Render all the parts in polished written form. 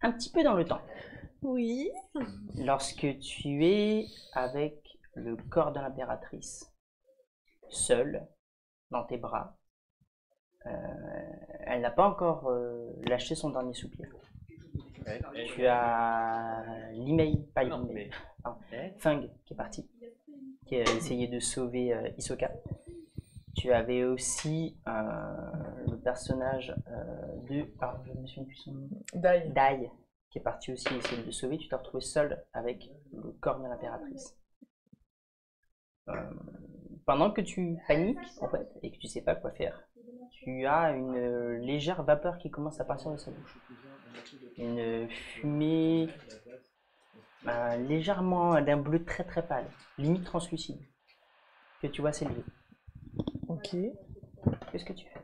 un petit peu dans le temps. Oui. Lorsque tu es avec le corps de l'impératrice, seul, dans tes bras, euh, elle n'a pas encore lâché son dernier soupir. Tu as l'email, pas l'email, Fung qui est parti, qui a essayé de sauver Hisoka. Tu avais aussi le personnage de. Alors, je me souviens plus son nom. Dai, qui est parti aussi essayer de le sauver. Tu t'es retrouvé seul avec le corps de l'impératrice. Euh, Pendant que tu paniques, en fait, et que tu sais pas quoi faire, tu as une légère vapeur qui commence à partir de sa bouche. Une fumée légèrement d'un bleu très très pâle, limite translucide, que tu vois s'élever. Ok. Qu'est-ce que tu fais?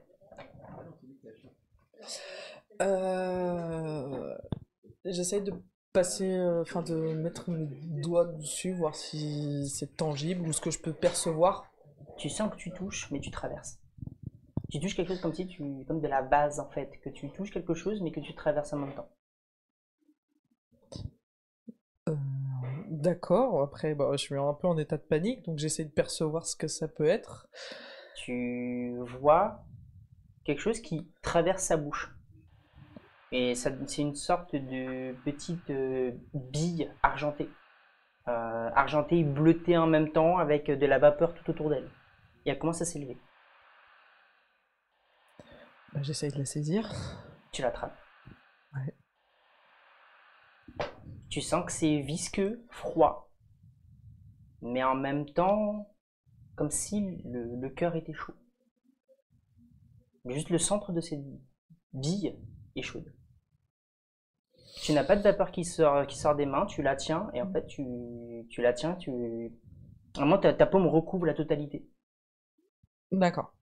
J'essaye de passer, enfin de mettre mes doigts dessus, voir si c'est tangible ou ce que je peux percevoir. Tu sens que tu touches, mais tu traverses. Tu touches quelque chose comme si comme de la vase en fait, que tu touches quelque chose, mais que tu traverses en même temps. Euh, d'accord. Après, bah, je suis un peu en état de panique, donc j'essaie de percevoir ce que ça peut être. Tu vois quelque chose qui traverse sa bouche. Et c'est une sorte de petite bille argentée. Argentée et bleutée en même temps, avec de la vapeur tout autour d'elle. Et elle commence à s'élever. Bah, j'essaye de la saisir. Tu l'attrapes. Ouais. Tu sens que c'est visqueux, froid, mais en même temps, comme si le cœur était chaud. Juste le centre de cette bille est chaude. Tu n'as pas de vapeur qui sort des mains, tu la tiens, et en fait, tu la tiens, vraiment, ta paume recouvre la totalité. D'accord.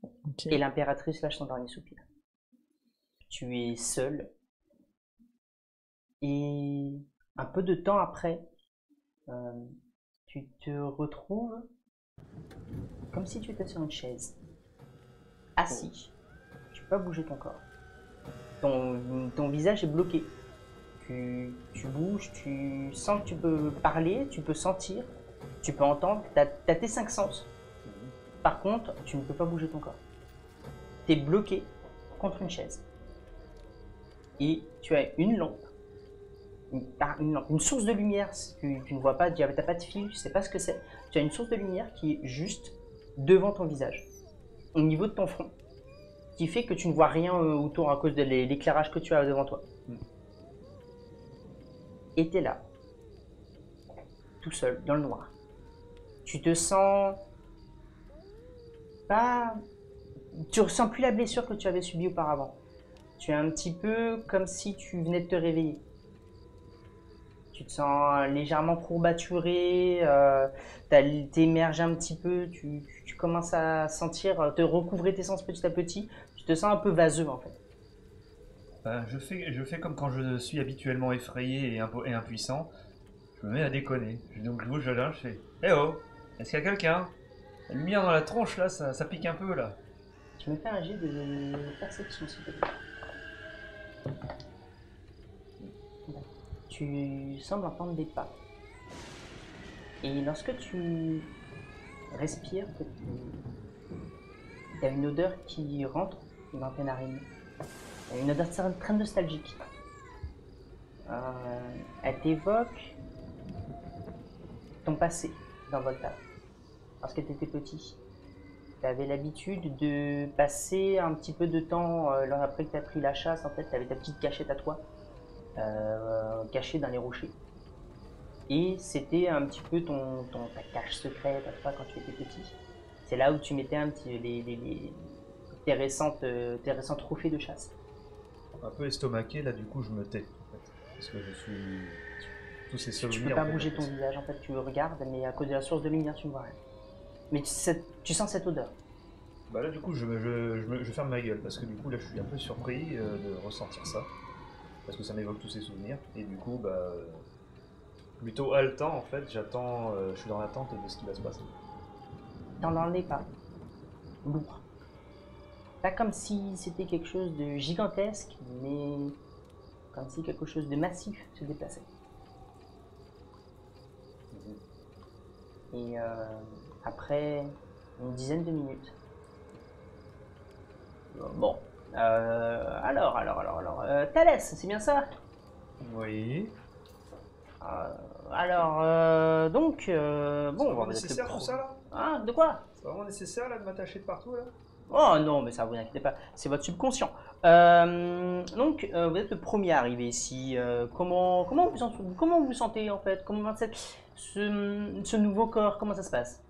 Ok. Et l'impératrice lâche son dernier soupir. Tu es seul, et un peu de temps après, euh, tu te retrouves comme si tu étais sur une chaise, assis. Tu peux pas bouger ton corps. Ton visage est bloqué. Tu bouges, tu sens que tu peux parler, tu peux sentir, tu peux entendre, tu as tes cinq sens. Par contre, tu ne peux pas bouger ton corps. Tu es bloqué contre une chaise. Et tu as une lampe, une source de lumière. Tu ne vois pas, tu n'as pas de fil, tu ne sais pas ce que c'est. Tu as une source de lumière qui est juste devant ton visage, au niveau de ton front, qui fait que tu ne vois rien autour à cause de l'éclairage que tu as devant toi. Et tu es là, tout seul, dans le noir. Tu te sens pas. Tu ressens plus la blessure que tu avais subie auparavant. Tu es un petit peu comme si tu venais de te réveiller. Tu te sens légèrement courbaturé, t'émerges un petit peu, tu commences à sentir, te recouvrer tes sens petit à petit. Tu te sens un peu vaseux en fait. Je fais comme quand je suis habituellement effrayé et impuissant. Je me mets à déconner. Donc je bouge là, je fais Eh oh, est-ce qu'il y a quelqu'un? La lumière dans la tronche là, ça pique un peu là. Tu me fais un jet de perception s'il te plaît. Tu sembles entendre des pas. Et lorsque tu respires, il y a une odeur qui rentre dans tes narines. Une odeur très nostalgique. Elle t'évoque ton passé dans Volta. Lorsque tu étais petit. Tu avais l'habitude de passer un petit peu de temps après que tu as pris la chasse. En fait, tu avais ta petite cachette à toi, cachée dans les rochers. Et c'était un petit peu ta cache secrète à toi quand tu étais petit. C'est là où tu mettais un petit, tes récents trophées de chasse. Un peu estomaqué là, du coup je me tais. En fait, parce que je suis. Tous ces Tu peux souvenirs. pas En fait, bouger ton visage, en fait, tu le regardes, mais à cause de la source de lumière, tu ne vois rien. Mais tu sens cette odeur. Bah là, du coup, je ferme ma gueule parce que du coup, là, je suis un peu surpris de ressentir ça. Parce que ça m'évoque tous ces souvenirs. Et du coup, plutôt haletant en fait, j'attends, je suis dans l'attente de ce qui va se passer. T'en les pas. Lourd. Pas comme si c'était quelque chose de gigantesque, mais comme si quelque chose de massif se déplaçait. Et après une dizaine de minutes. Bon. Alors. Thalès, c'est bien ça? Oui. Donc, C'est bon, vraiment vous êtes nécessaire tout ça là? Hein, de quoi? C'est vraiment nécessaire là de m'attacher de partout là? Oh non, mais ça, vous inquiétez pas, c'est votre subconscient. Vous êtes le premier à arriver ici. Comment vous vous sentez en fait? Comment ce nouveau corps, comment ça se passe?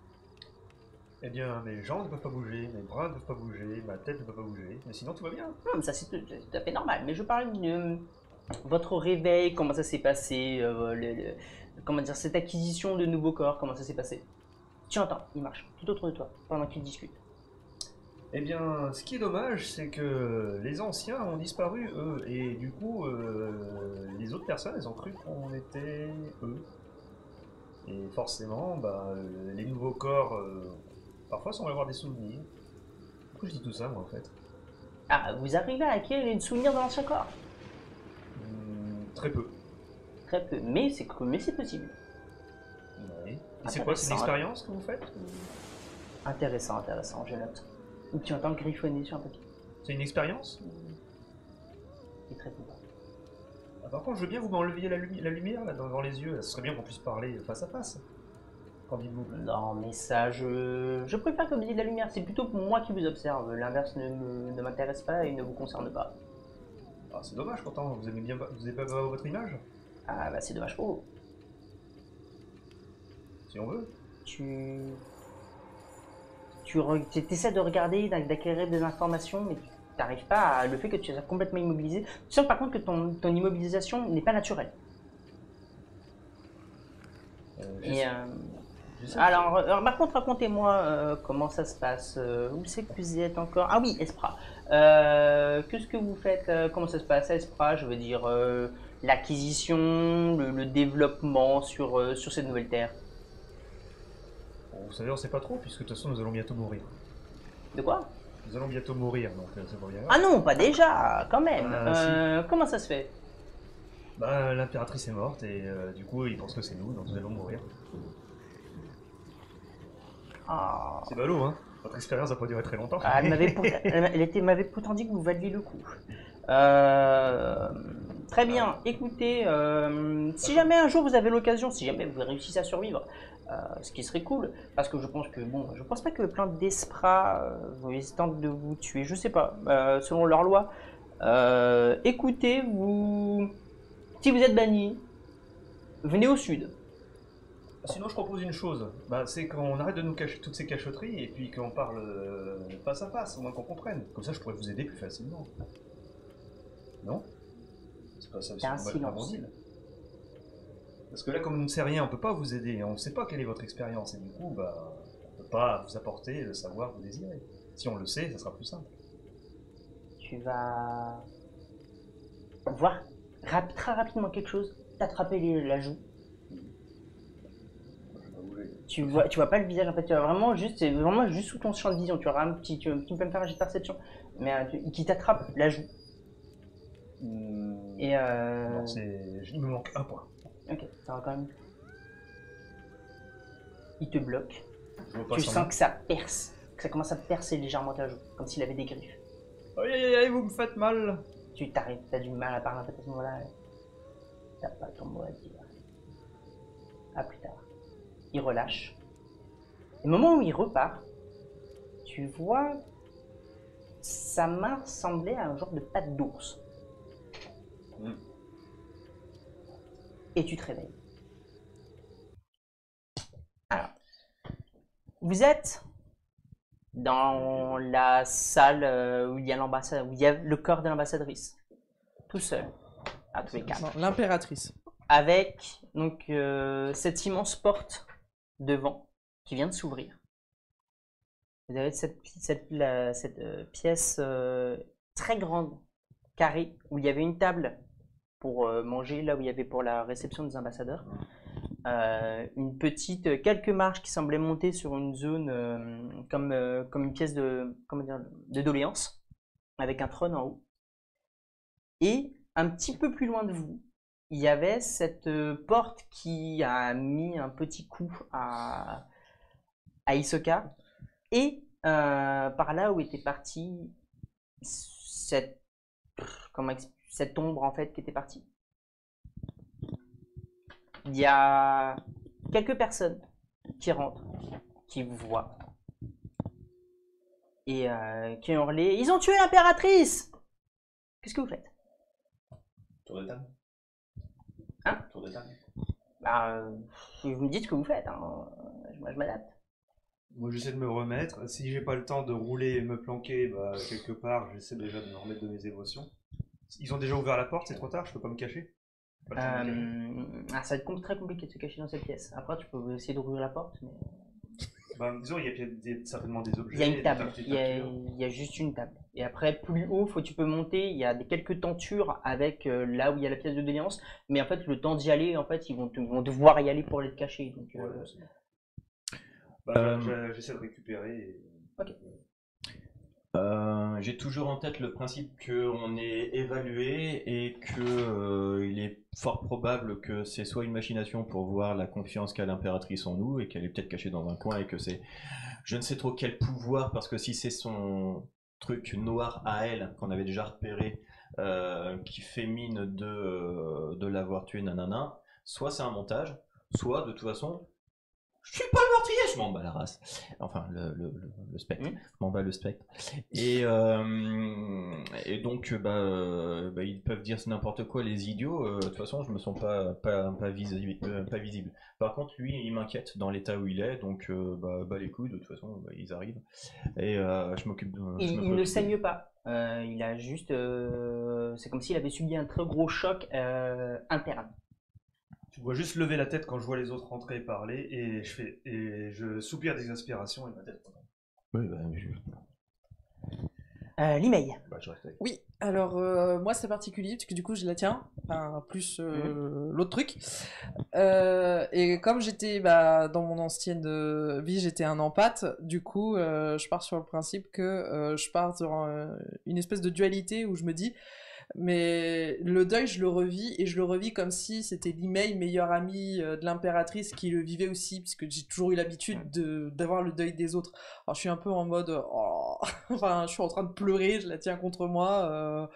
Eh bien, mes jambes ne peuvent pas bouger, mes bras ne peuvent pas bouger, ma tête ne peut pas bouger, mais sinon tout va bien. Non, mais ça c'est tout à fait normal. Mais je parle de votre réveil, comment ça s'est passé, comment dire, cette acquisition de nouveau corps, comment ça s'est passé? Tu entends, il marche tout autour de toi pendant qu'ils discutent. Eh bien, ce qui est dommage, c'est que les anciens ont disparu, eux, et du coup, les autres personnes, elles ont cru qu'on était eux. Et forcément, les nouveaux corps, parfois, semblent avoir des souvenirs. Pourquoi je dis tout ça, moi, en fait? Ah, vous arrivez à acquérir les souvenirs de l'ancien corps? Très peu. Très peu, mais c'est possible. Oui. Et c'est quoi, c'est une expérience que vous faites? Intéressant, je note. Tu entends griffonner sur un papier. C'est une expérience? Il te répond pas. Ah, par contre, je veux bien que vous m'enleviez la lumière là, devant les yeux. Là. Ce serait bien qu'on puisse parler face à face. Qu'en dites-vous? Non, mais ça, je préfère que vous ayez de la lumière. C'est plutôt moi qui vous observe. L'inverse ne m'intéresse pas et ne vous concerne pas. Ah, c'est dommage pourtant, vous aimez pas votre image? Ah bah c'est dommage pour vous. Si on veut. Tu essaies de regarder, d'acquérir des informations, mais tu n'arrives pas à le fait que tu es complètement immobilisé. Tu sens par contre que ton immobilisation n'est pas naturelle. Alors, par contre, racontez-moi comment ça se passe. Où c'est que vous êtes encore? Ah oui, Espra. Qu'est-ce que vous faites? Comment ça se passe à Espra? Je veux dire, l'acquisition, le développement sur cette nouvelle terre. Bon, vous savez, on sait pas trop, puisque de toute façon, nous allons bientôt mourir. De quoi? Nous allons bientôt mourir, donc c'est pas bien grave. Ah non, pas déjà, quand même. Si. Comment ça se fait? L'impératrice est morte, et du coup, ils pensent que c'est nous, donc nous allons mourir. Ah. C'est ballot, hein? Votre expérience n'a pas duré très longtemps. Elle m'avait pourtant dit que vous valiez le coup. Très bien, écoutez, si jamais un jour vous avez l'occasion, si jamais vous réussissez à survivre, ce qui serait cool, parce que je pense que, bon, je pense pas que plein d'Espra tentent de vous tuer, je sais pas, selon leur loi. Écoutez, si vous êtes banni, venez au sud. Sinon, je propose une chose, c'est qu'on arrête de nous cacher toutes ces cachotteries et puis qu'on parle face à face, au moins qu'on comprenne. Comme ça, je pourrais vous aider plus facilement. Non? C'est pas ça, c'est un silence. Parce que là, comme on ne sait rien, on peut pas vous aider, on ne sait pas quelle est votre expérience et du coup, on peut pas vous apporter le savoir que vous désirez. Si on le sait, ça sera plus simple. Tu vas voir très rapidement quelque chose, t'attraper la joue. Tu vois pas le visage en fait, tu vois vraiment juste, c'est vraiment juste sous ton champ de vision. Tu auras tu peux me faire un jet de perception, mais qui t'attrape la joue. Et non, il me manque un point. Ok, ça va quand même. Il te bloque. Tu sens que ça perce, que ça commence à percer légèrement ta joue, comme s'il avait des griffes. Aïe aïe aïe, vous me faites mal. T'as du mal à parler en fait à ce moment-là. T'as pas ton mot à dire. À plus tard. Il relâche. Au moment où il repart, tu vois sa main ressemblait à un genre de patte d'ours. Et tu te réveilles. Alors, vous êtes dans la salle où il y a l'ambassade, où il y a le corps de l'ambassadrice, tout seul, à tous les quatre. Non, l'impératrice. Avec donc cette immense porte devant qui vient de s'ouvrir. Vous avez cette pièce très grande, carrée, où il y avait une table pour manger, là où il y avait pour la réception des ambassadeurs. Une petite, quelques marches qui semblaient monter sur une zone comme une pièce de doléance, avec un trône en haut. Et un petit peu plus loin de vous, il y avait cette porte qui a mis un petit coup à Hisoka. Et par là où était partie cette, cette ombre en fait qui était partie. Il y a quelques personnes qui rentrent, qui vous voient et qui ont hurlé. Ils ont tué l'impératrice! Qu'est-ce que vous faites? Tour de table. Hein? Tour de table. Bah, vous me dites ce que vous faites, hein. Moi je m'adapte. Moi j'essaie de me remettre. Si j'ai pas le temps de rouler et me planquer bah, quelque part, j'essaie déjà de me remettre de mes émotions. Ils ont déjà ouvert la porte, c'est trop tard, je peux pas me cacher. Pas le temps de me cacher. Ça va être très compliqué de se cacher dans cette pièce. Après, tu peux essayer d'ouvrir la porte, mais... Bah, disons, il y a certainement des objets. Il y a une des table, architectures. il y a juste une table. Et après, plus haut, tu peux monter, il y a quelques tentures avec là où il y a la pièce de déliance, mais en fait, le temps d'y aller, en fait, ils vont devoir y aller pour aller te cacher. Donc, Ouais, c'est bon. Bah, j'essaie de récupérer. Et... Ok. J'ai toujours en tête le principe qu'on est évalué et que il est fort probable que c'est soit une machination pour voir la confiance qu'a l'impératrice en nous et qu'elle est peut-être cachée dans un coin et que c'est je ne sais trop quel pouvoir parce que si c'est son truc noir à elle qu'on avait déjà repéré qui fait mine de l'avoir tué nanana, soit c'est un montage, soit de toute façon je suis pas le meurtrier, je m'en bats la race. Enfin, le spectre. Je m'en bats le spectre. Et donc, ils peuvent dire n'importe quoi, les idiots. De toute façon, je me sens pas visible. Par contre, lui, il m'inquiète dans l'état où il est. Donc, les couilles, de toute façon, ils arrivent. Et je m'occupe de. il ne saigne pas. Il a juste. C'est comme s'il avait subi un très gros choc interne. Tu vois juste lever la tête quand je vois les autres rentrer et parler, et je soupire d'exaspération et ma tête retombe. Oui, L'email. je reste avec. Oui, alors moi c'est particulier parce que du coup je la tiens, enfin plus l'autre truc. Et comme j'étais dans mon ancienne vie, j'étais un empathe, du coup je pars sur le principe que je pars sur une espèce de dualité où je me dis mais le deuil je le revis et je le revis comme si c'était l'email meilleur ami de l'impératrice qui le vivait aussi parce que j'ai toujours eu l'habitude d'avoir le deuil des autres. Alors je suis un peu en mode enfin je suis en train de pleurer, je la tiens contre moi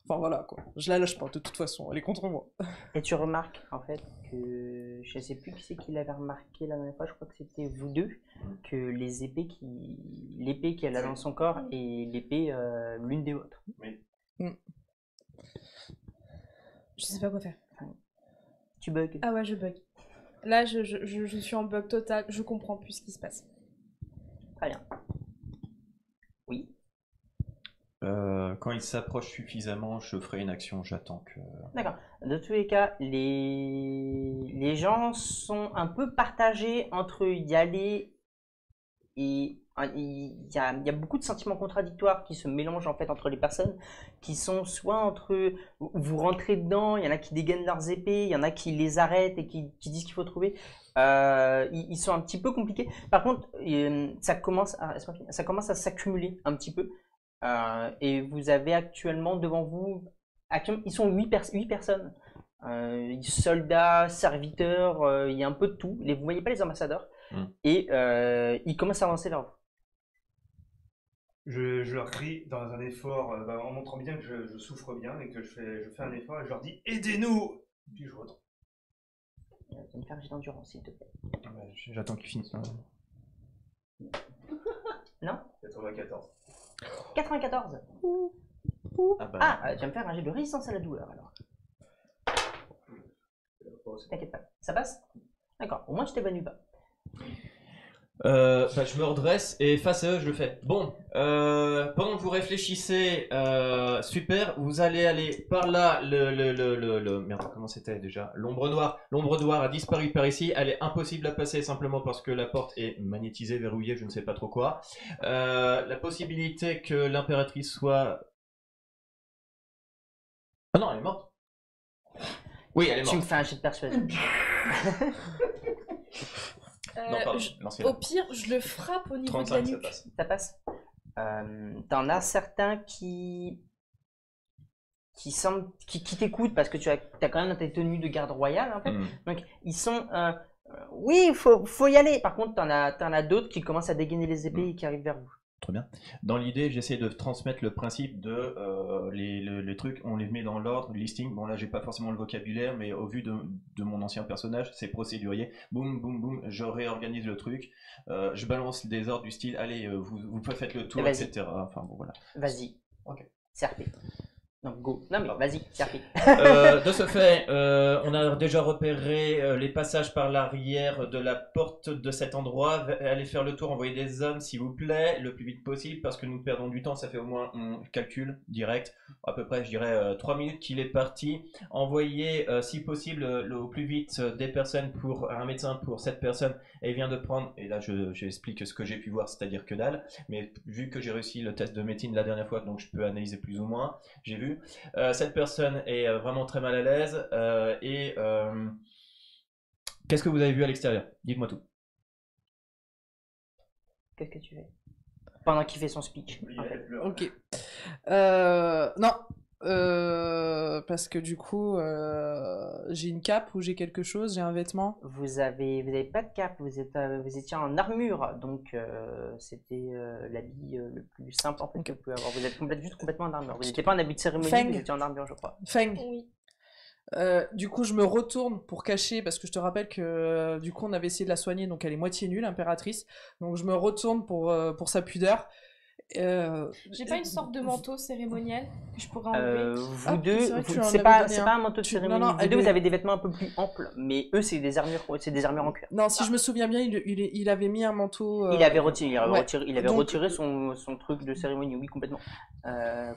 enfin voilà quoi, je la lâche pas de toute façon, elle est contre moi. Et tu remarques en fait que je sais plus qui c'est qui l'avait remarqué la dernière fois, je crois que c'était vous deux, que l'épée qu'elle a dans son corps est l'épée l'une des autres. Oui. Je sais pas quoi faire. Tu bugs. Ah ouais, je bug. Là, je suis en bug total, je comprends plus ce qui se passe. Très bien. Oui. Quand il s'approche suffisamment, je ferai une action, j'attends que... D'accord. De tous les cas, les gens sont un peu partagés entre y aller et il y a beaucoup de sentiments contradictoires qui se mélangent en fait entre les personnes, qui sont soit entre vous rentrez dedans, il y en a qui dégainent leurs épées, il y en a qui les arrêtent et qui disent qu'il faut trouver. Ils sont un petit peu compliqués. Par contre, ça commence à s'accumuler un petit peu. Et vous avez actuellement devant vous, ils sont 8 personnes. Soldats, serviteurs, il y a un peu de tout. Vous ne voyez pas les ambassadeurs. Et ils commencent à avancer vers vous. Je leur crie dans un effort, en montrant bien que je souffre bien et que je fais un effort et je leur dis aidez-nous. Puis je retombe. Tu vas me faire un jet d'endurance, s'il te plaît. J'attends qu'il finisse. Non 94. 94. Tu vas me faire un jet de résistance à la douleur alors. T'inquiète pas. Ça passe? D'accord, au moins tu t'évanouis pas. Je me redresse et face à eux je le fais. Bon, pendant que vous réfléchissez, super, vous allez aller par là, merde, comment c'était déjà? L'ombre noire a disparu par ici, elle est impossible à passer simplement parce que la porte est magnétisée, verrouillée, je ne sais pas trop quoi. La possibilité que l'impératrice soit... Ah non, elle est morte. Oui, elle est morte. Tu me fais un jet de persuasion. Non, pardon, au pire, je le frappe au niveau de la 35, ça nuque. passe. Ça passe. T'en as certains qui qui t'écoutent parce que tu as quand même tes tenues de garde royale un peu. Donc ils sont oui, faut y aller. Par contre, t'en as d'autres qui commencent à dégainer les épées et qui arrivent vers vous. Très bien. Dans l'idée, j'essaie de transmettre le principe de les trucs, on les met dans l'ordre, le listing. Bon, là, j'ai pas forcément le vocabulaire, mais au vu de mon ancien personnage, c'est procédurier. Boum, boum, boum, je réorganise le truc. Je balance des ordres du style, allez, vous faites le tour, etc. Enfin, bon, voilà. Vas-y. Ok. CRP. Donc go. Non mais vas-y, CRP. De ce fait, on a déjà repéré les passages par l'arrière de la porte de cet endroit. Allez faire le tour, envoyez des hommes s'il vous plaît, le plus vite possible, parce que nous perdons du temps. Ça fait au moins, on calcule direct, à peu près, je dirais 3 minutes qu'il est parti. Envoyez, si possible, au plus vite des personnes pour un médecin pour cette personne. Elle vient de prendre, et là j'explique ce que j'ai pu voir, c'est-à-dire que dalle, mais vu que j'ai réussi le test de médecine la dernière fois, donc je peux analyser plus ou moins, j'ai vu. Cette personne est vraiment très mal à l'aise et qu'est-ce que vous avez vu à l'extérieur? Dites-moi tout. Qu'est-ce que tu fais? Pendant qu'il fait son speech. Ok. Non. Parce que du coup, j'ai une cape ou j'ai quelque chose, j'ai un vêtement. Vous avez pas de cape, vous étiez en armure, donc c'était l'habit le plus simple en fait que vous pouvez avoir. Vous êtes juste complètement en armure. Vous n'étiez pas en habit de cérémonie, vous étiez en armure, je crois. Feng. Oui. Du coup, je me retourne pour cacher, parce que je te rappelle que du coup, on avait essayé de la soigner, donc elle est moitié nue, l'impératrice. Donc je me retourne pour sa pudeur. J'ai pas une sorte de manteau cérémoniel que je pourrais enlever. Vous deux, c'est vrai que tu en c'est avais pas donné un manteau de cérémonie. non, vous deux, vous avez des vêtements un peu plus amples, mais eux, c'est des armures en cuir. Non, si je me souviens bien, il avait mis un manteau. Il avait retiré, Donc, retiré son truc de cérémonie, oui, complètement,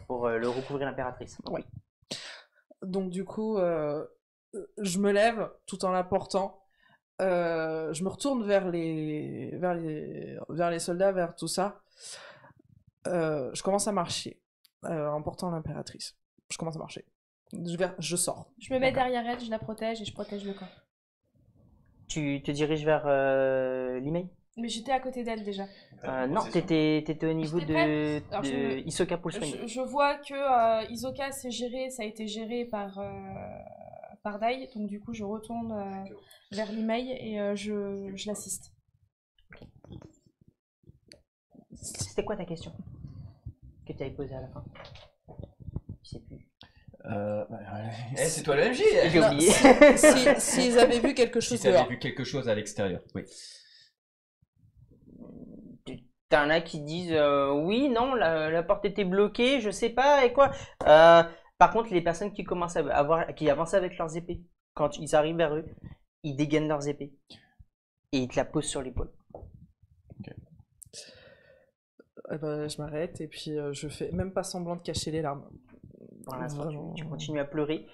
pour le recouvrir l'impératrice. Oui. Donc du coup, je me lève tout en la portant. Je me retourne vers les soldats, vers tout ça. Je commence à marcher en portant l'impératrice. Je commence à marcher. Je sors. Je me mets derrière elle, je la protège et je protège le camp. Tu te diriges vers l'email? Mais j'étais à côté d'elle déjà. Non, t'étais au niveau J'étais prête. Alors, de Hisoka pour le soigner. Je vois que Hisoka ça a été géré par Dai, donc du coup je retourne vers l'email et je l'assiste. C'était quoi ta question que tu avais posée à la fin? Je sais plus. C'est toi le MJ. J'ai oublié. S'ils avaient vu quelque chose Si dehors. vu quelque chose à l'extérieur, oui. T'en as qui disent oui, non, la porte était bloquée, je sais pas, et quoi. Par contre, les personnes qui commencent qui avancent avec leurs épées, quand ils arrivent vers eux, ils dégainent leurs épées et ils te la posent sur l'épaule. Je m'arrête et puis je fais même pas semblant de cacher les larmes. Pour l'instant, tu continues à pleurer.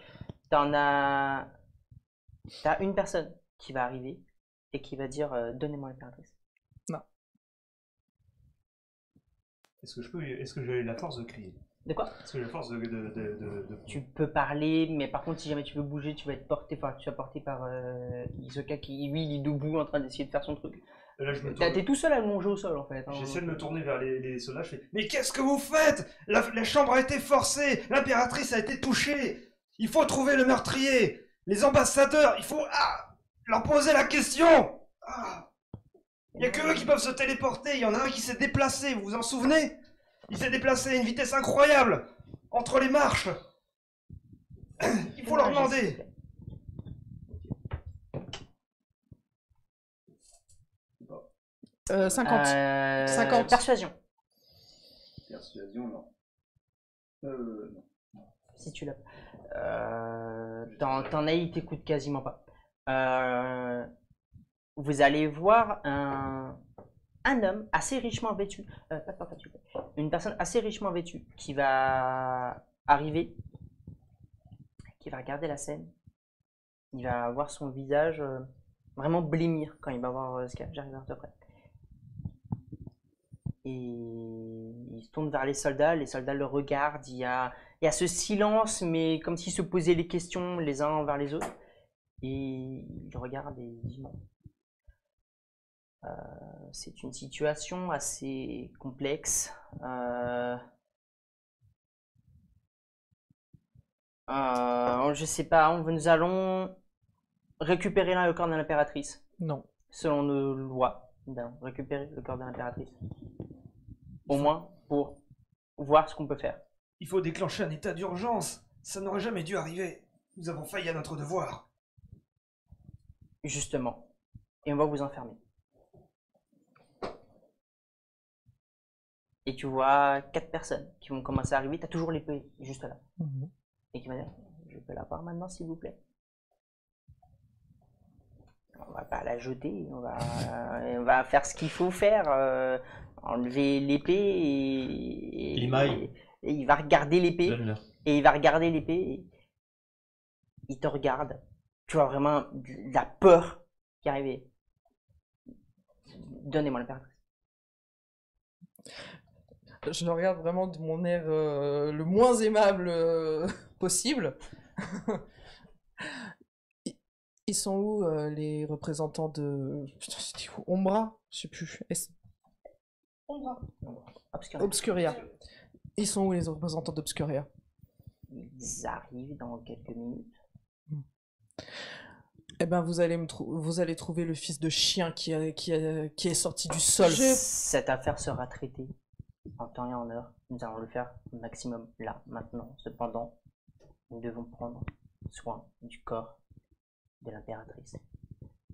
T'as une personne qui va arriver et qui va dire donnez-moi l'impératrice. Non. Est-ce que j'ai la force de crier? De quoi? Est-ce que j'ai la force de... Tu peux parler, mais par contre, si jamais tu veux bouger, tu vas être porté, tu vas porter par Hisoka qui, lui, il est debout en train d'essayer de faire son truc. Là, je me tourne. T'es tout seul à longer au sol en fait. Hein. J'essaie de me tourner vers les soldats, je fais mais qu'est-ce que vous faites? La chambre a été forcée, l'impératrice a été touchée, il faut trouver le meurtrier, les ambassadeurs, il faut leur poser la question. Il n'y a que eux qui peuvent se téléporter, il y en a un qui s'est déplacé, vous vous en souvenez? Il s'est déplacé à une vitesse incroyable, entre les marches. Il faut leur demander. 50. 50. Persuasion. Persuasion, non. Non. Si tu l'as. T'en as, il t'écoute quasiment pas. Vous allez voir un homme assez richement vêtu, une personne assez richement vêtue qui va arriver, qui va regarder la scène. Il va voir son visage vraiment blêmir quand il va voir ce qu'il y a. J'arrive à peu près. Et il se tourne vers les soldats le regardent, il y a ce silence, mais comme s'ils se posaient les questions les uns envers les autres. Et il regarde et il dit non. C'est une situation assez complexe. Je sais pas, nous allons récupérer le corps de l'impératrice. Non. Selon nos lois, nous allons récupérer le corps de l'impératrice. Au moins pour voir ce qu'on peut faire. Il faut déclencher un état d'urgence. Ça n'aurait jamais dû arriver. Nous avons failli à notre devoir. Justement. Et on va vous enfermer. Et tu vois 4 personnes qui vont commencer à arriver. Tu as toujours l'épée juste là. Et qui va dire, je peux la voir maintenant s'il vous plaît. On va pas la jeter, on va faire ce qu'il faut faire. Enlever l'épée et il va regarder l'épée. Donne-leur. Et il va regarder l'épée. Et il te regarde. Tu vois vraiment de la peur qui est arrivée. Donnez-moi l'impératrice. Je le regarde vraiment de mon air le moins aimable possible. Ils sont où les représentants de... Putain, c'était où? Ombra? Je sais plus. Ombra. Obscuria. Ils sont où les représentants d'Obscuria? Ils arrivent dans quelques minutes. Eh ben, vous allez trouver le fils de chien qui est sorti du sol. Cette affaire sera traitée en temps et en heure. Nous allons le faire au maximum là, maintenant. Cependant, nous devons prendre soin du corps de l'impératrice.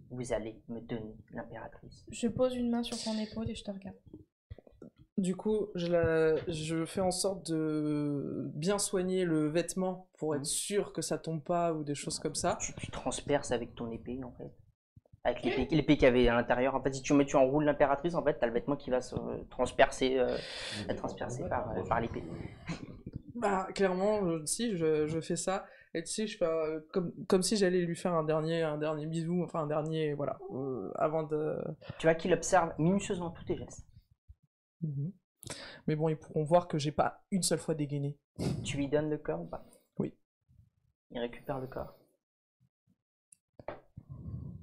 Vous allez me donner l'impératrice. Je pose une main sur ton épaule et je te regarde. Du coup, je fais en sorte de bien soigner le vêtement pour être sûr que ça tombe pas ou des choses comme ça. Tu transperces avec ton épée en fait. Avec l'épée qu'il y avait à l'intérieur. En fait, si tu enroules l'impératrice, en fait, t'as le vêtement qui va se transpercer, par l'épée. Bah, clairement, si, je fais ça. Et tu sais, je fais comme si j'allais lui faire un dernier bisou, enfin un dernier, voilà, avant de... Tu vois qu'il observe minutieusement tous tes gestes. Mais bon, ils pourront voir que j'ai pas une seule fois dégainé. Tu lui donnes le corps ou pas? Oui. Il récupère le corps.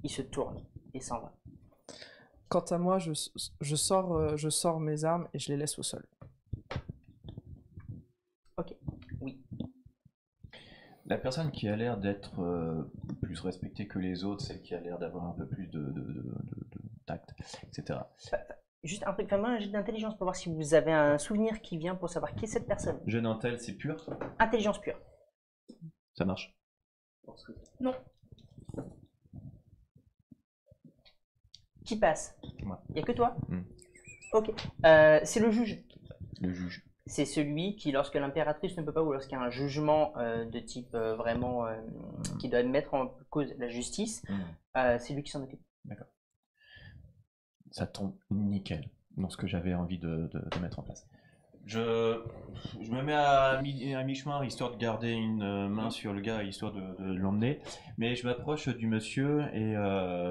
Il se tourne et s'en va. Quant à moi, je sors mes armes et je les laisse au sol. Ok, oui. La personne qui a l'air d'être plus respectée que les autres, celle qui a l'air d'avoir un peu plus de tact, etc. Juste un truc, fais-moi un jet d'intelligence pour voir si vous avez un souvenir qui vient pour savoir qui est cette personne. Jeu d'intel, c'est pur? Intelligence pure. Ça marche. Non. Qui passe? Moi. Il n'y a que toi? Mm. Ok. C'est le juge. Le juge. C'est celui qui, lorsque l'impératrice ne peut pas, ou lorsqu'il y a un jugement de type vraiment qui doit mettre en cause la justice, c'est lui qui s'en occupe. D'accord. Ça tombe nickel dans ce que j'avais envie de mettre en place. Je me mets à mi-chemin, histoire de garder une main sur le gars, histoire de l'emmener. Mais je m'approche du monsieur et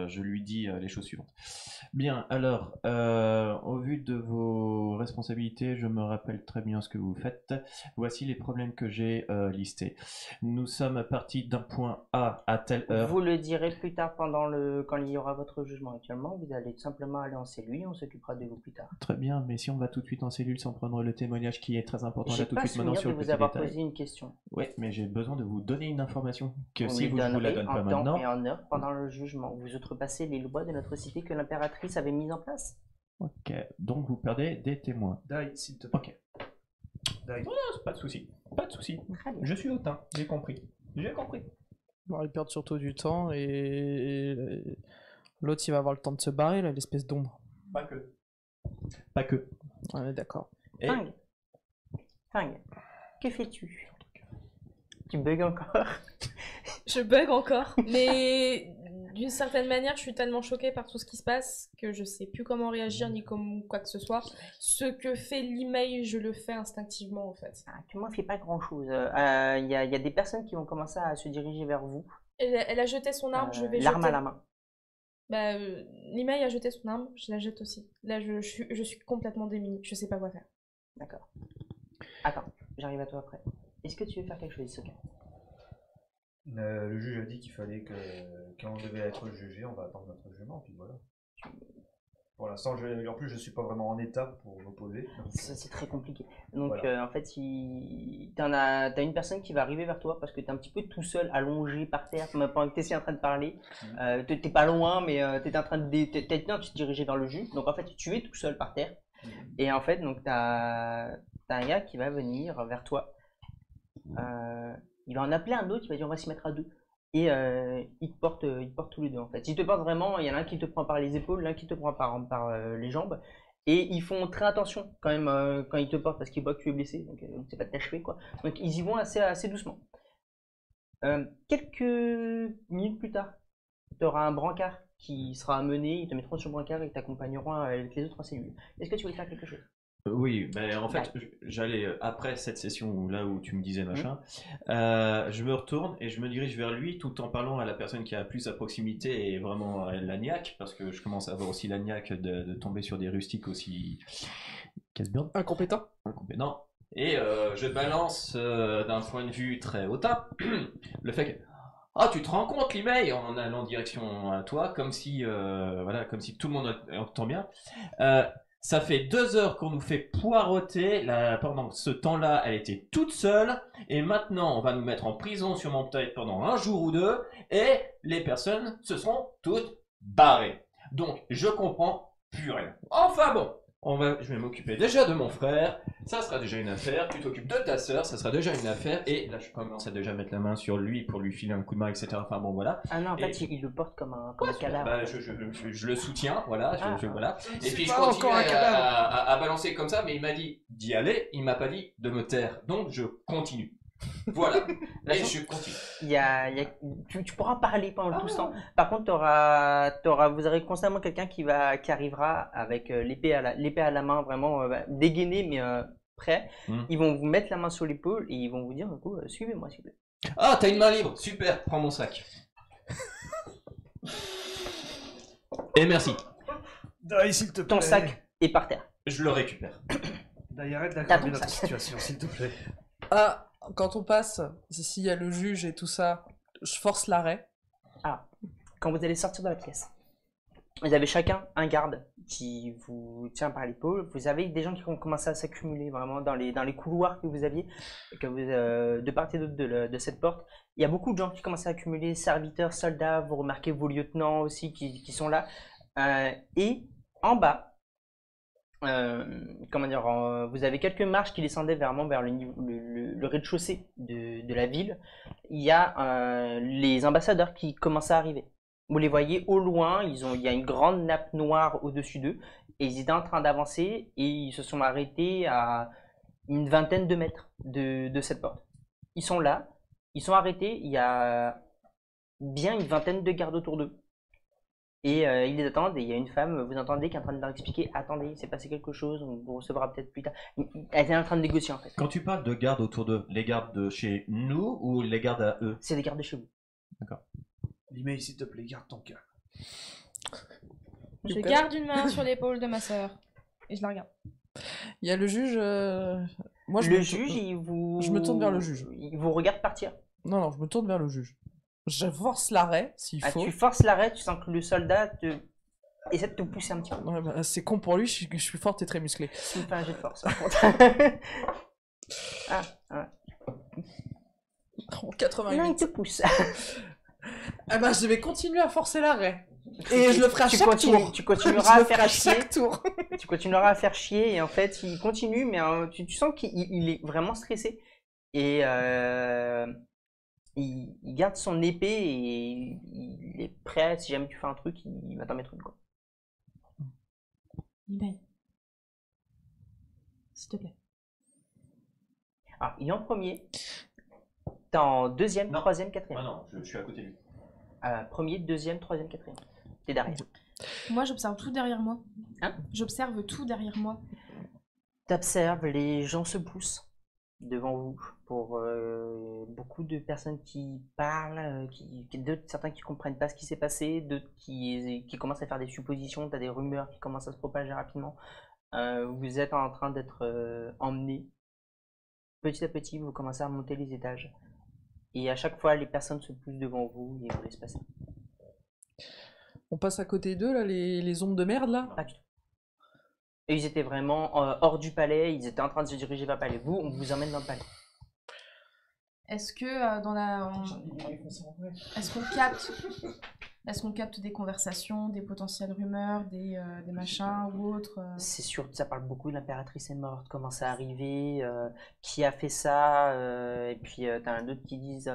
je lui dis les choses suivantes. Bien, alors, au vu de vos responsabilités, je me rappelle très bien ce que vous faites. Voici les problèmes que j'ai listés. Nous sommes partis d'un point A à telle heure. Vous le direz plus tard quand il y aura votre jugement. Actuellement, vous allez tout simplement aller en cellule, on s'occupera de vous plus tard. Très bien, mais si on va tout de suite en cellule sans prendre le témoignage qui est très important J'ai là tout de pas suite maintenant souvenir sur de le vous petit avoir détail. posé une question. Oui, mais j'ai besoin de vous donner une information que On si lui vous ne vous la donnerait donnez pas en temps maintenant. et en heure pendant le jugement. Vous outrepassez les lois de notre cité que l'impératrice avait mises en place. Ok, donc vous perdez des témoins. Die, s'il te plaît. Ok. Die. Pas de souci, pas de souci. Très bien. Je suis hautain, j'ai compris. J'ai compris. Bon, ils perdent surtout du temps et l'autre il va avoir le temps de se barrer là, l'espèce d'ombre. Pas que. Pas que. On est d'accord. Et Fang, que fais-tu? Tu bugs encore? Je bug encore, mais d'une certaine manière, je suis tellement choquée par tout ce qui se passe que je sais plus comment réagir ni comme quoi que ce soit. Ce que fait l'email, je le fais instinctivement en fait. Actuellement, il fait pas grand-chose. Il y a des personnes qui vont commencer à se diriger vers vous. Elle a jeté son arme, je vais l'arme jeter. à la main. Bah, l'email a jeté son arme, je la jette aussi. Là, je suis complètement démunie, je sais pas quoi faire. D'accord. Attends, j'arrive à toi après. Est-ce que tu veux faire quelque chose, Isoka? Le juge a dit qu'il fallait que quand on devait être jugé, on va attendre notre jugement, puis voilà. Pour l'instant, en plus, je suis pas vraiment en état pour m'opposer. C'est très compliqué. Donc, Voilà. en fait, t'as une personne qui va arriver vers toi parce que t'es un petit peu tout seul, allongé par terre, pendant que t'es en train de parler. T'es pas loin, mais t'es en train de te diriger vers le juge. Donc, en fait, tu es tout seul par terre. Et en fait, donc, t'as un gars qui va venir vers toi. Il va en appeler un autre, il va dire on va s'y mettre à deux. Et ils te portent tous les deux en fait. Ils te portent vraiment, il y en a un qui te prend par les épaules, l'un qui te prend par les jambes. Et ils font très attention quand même quand ils te portent parce qu'ils voient que tu es blessé, donc c'est pas de t'achever quoi. Donc ils y vont assez doucement. Quelques minutes plus tard, tu auras un brancard qui sera amené, ils te mettront sur le brancard et t'accompagneront avec les autres en cellule. Est-ce que tu voulais faire quelque chose? Oui, mais en fait, j'allais, après cette session là où tu me disais machin, je me retourne et je me dirige vers lui tout en parlant à la personne qui a plus à proximité et vraiment la niaque, parce que je commence à avoir aussi la niaque de tomber sur des rustiques aussi casse-burnes. Incompétent. Non. Et je balance d'un point de vue très hautain le fait que ah, tu te rends compte, l'email en allant en direction à toi, comme si voilà, comme si tout le monde entend bien. Ça fait 2 heures qu'on nous fait poireauter. Pendant ce temps-là, elle était toute seule. Et maintenant, on va nous mettre en prison, sûrement peut-être pendant 1 jour ou 2. Et les personnes se seront toutes barrées. Donc, je comprends plus rien. Enfin bon, je vais m'occuper déjà de mon frère. Ça sera déjà une affaire. Tu t'occupes de ta sœur. Ça sera déjà une affaire. Et là, je commence à déjà mettre la main sur lui pour lui filer un coup de main, etc. Enfin bon, voilà. Ah non, en fait, il le porte comme un cadavre. Bah, je le soutiens, voilà. Voilà. Et puis je pas continue encore un cadavre. à balancer comme ça, mais il m'a dit d'y aller. Il m'a pas dit de me taire. Donc je continue. Voilà. Et je continue. Tu pourras parler pendant tout ce temps. Par contre, vous aurez constamment quelqu'un qui arrivera avec l'épée à la main, vraiment dégainé mais prêt. Ils vont vous mettre la main sur l'épaule et ils vont vous dire du coup, suivez-moi s'il vous plaît. Ah, t'as une main libre. Super. Prends mon sac. Et merci. Dai, s'il te plaît. Ton sac est par terre. Je le récupère. Dai, arrête T'as d'aggraver ton notre sac. situation, s'il te plaît. Ah, quand on passe, s'il y a le juge et tout ça, je force l'arrêt. Quand vous allez sortir de la pièce, vous avez chacun un garde qui vous tient par l'épaule. Vous avez des gens qui vont commencer à s'accumuler vraiment dans les couloirs que vous aviez, de part et d'autre de cette porte. Il y a beaucoup de gens qui commencent à accumuler, serviteurs, soldats, vous remarquez vos lieutenants aussi qui sont là. Et en bas, vous avez quelques marches qui descendaient vraiment vers le rez-de-chaussée de la ville. Il y a les ambassadeurs qui commencent à arriver. Vous les voyez au loin, il y a une grande nappe noire au-dessus d'eux et ils étaient en train d'avancer et ils se sont arrêtés à une vingtaine de mètres de cette porte. Ils sont là, ils sont arrêtés, il y a bien une vingtaine de gardes autour d'eux. Et ils les attendent et il y a une femme, vous entendez, qui est en train de leur expliquer « Attendez, il s'est passé quelque chose, on vous recevra peut-être plus tard. » Elle est en train de négocier en fait. Quand tu parles de gardes autour d'eux, les gardes de chez nous ou les gardes à eux? C'est des gardes de chez vous. D'accord. L'email, s'il te plaît, garde ton calme. Je Super. garde une main sur l'épaule de ma sœur et je la regarde. Il y a le juge. Moi, Le juge, je me tourne vers le juge. Il vous regarde partir. Non, je me tourne vers le juge. Je force l'arrêt s'il faut. Tu forces l'arrêt, tu sens que le soldat essaie de te pousser un petit peu. Ouais, bah, c'est con pour lui, je suis forte et très musclée. Tu me fais un jet de force par contre. Oh, 88. Non, il te pousse. Ah bah, je vais continuer à forcer l'arrêt. Et je le ferai à chaque tour. Tu continueras Je à le ferai faire à chier. chaque tour. Tu continueras à faire chier et en fait il continue mais tu sens qu'il est vraiment stressé et il garde son épée et il est prêt si jamais tu fais un truc il va t'en mettre une quoi. Ben. S'il te plaît. Alors il est en premier, t'es en deuxième, Non. troisième, quatrième. Ah non, je suis à côté de lui. Premier, deuxième, troisième, quatrième. T'es derrière. Moi, j'observe tout derrière moi. Hein? J'observe tout derrière moi. T'observes, les gens se poussent devant vous pour beaucoup de personnes qui parlent, certains qui comprennent pas ce qui s'est passé, d'autres qui commencent à faire des suppositions, t'as des rumeurs qui commencent à se propager rapidement. Vous êtes en train d'être emmenés. Petit à petit, vous commencez à monter les étages. Et à chaque fois, les personnes se poussent devant vous et vous laissent passer. On passe à côté d'eux, là, les ondes de merde, là. Pas du tout. Et ils étaient vraiment hors du palais, ils étaient en train de se diriger vers le palais. Vous, on vous emmène dans le palais. Est-ce que dans la... Est-ce qu'on capte des conversations, des potentielles rumeurs, des machins ou autres C'est sûr, ça parle beaucoup de l'impératrice est morte, comment ça arrivé, qui a fait ça, et puis t'as un autre qui disent,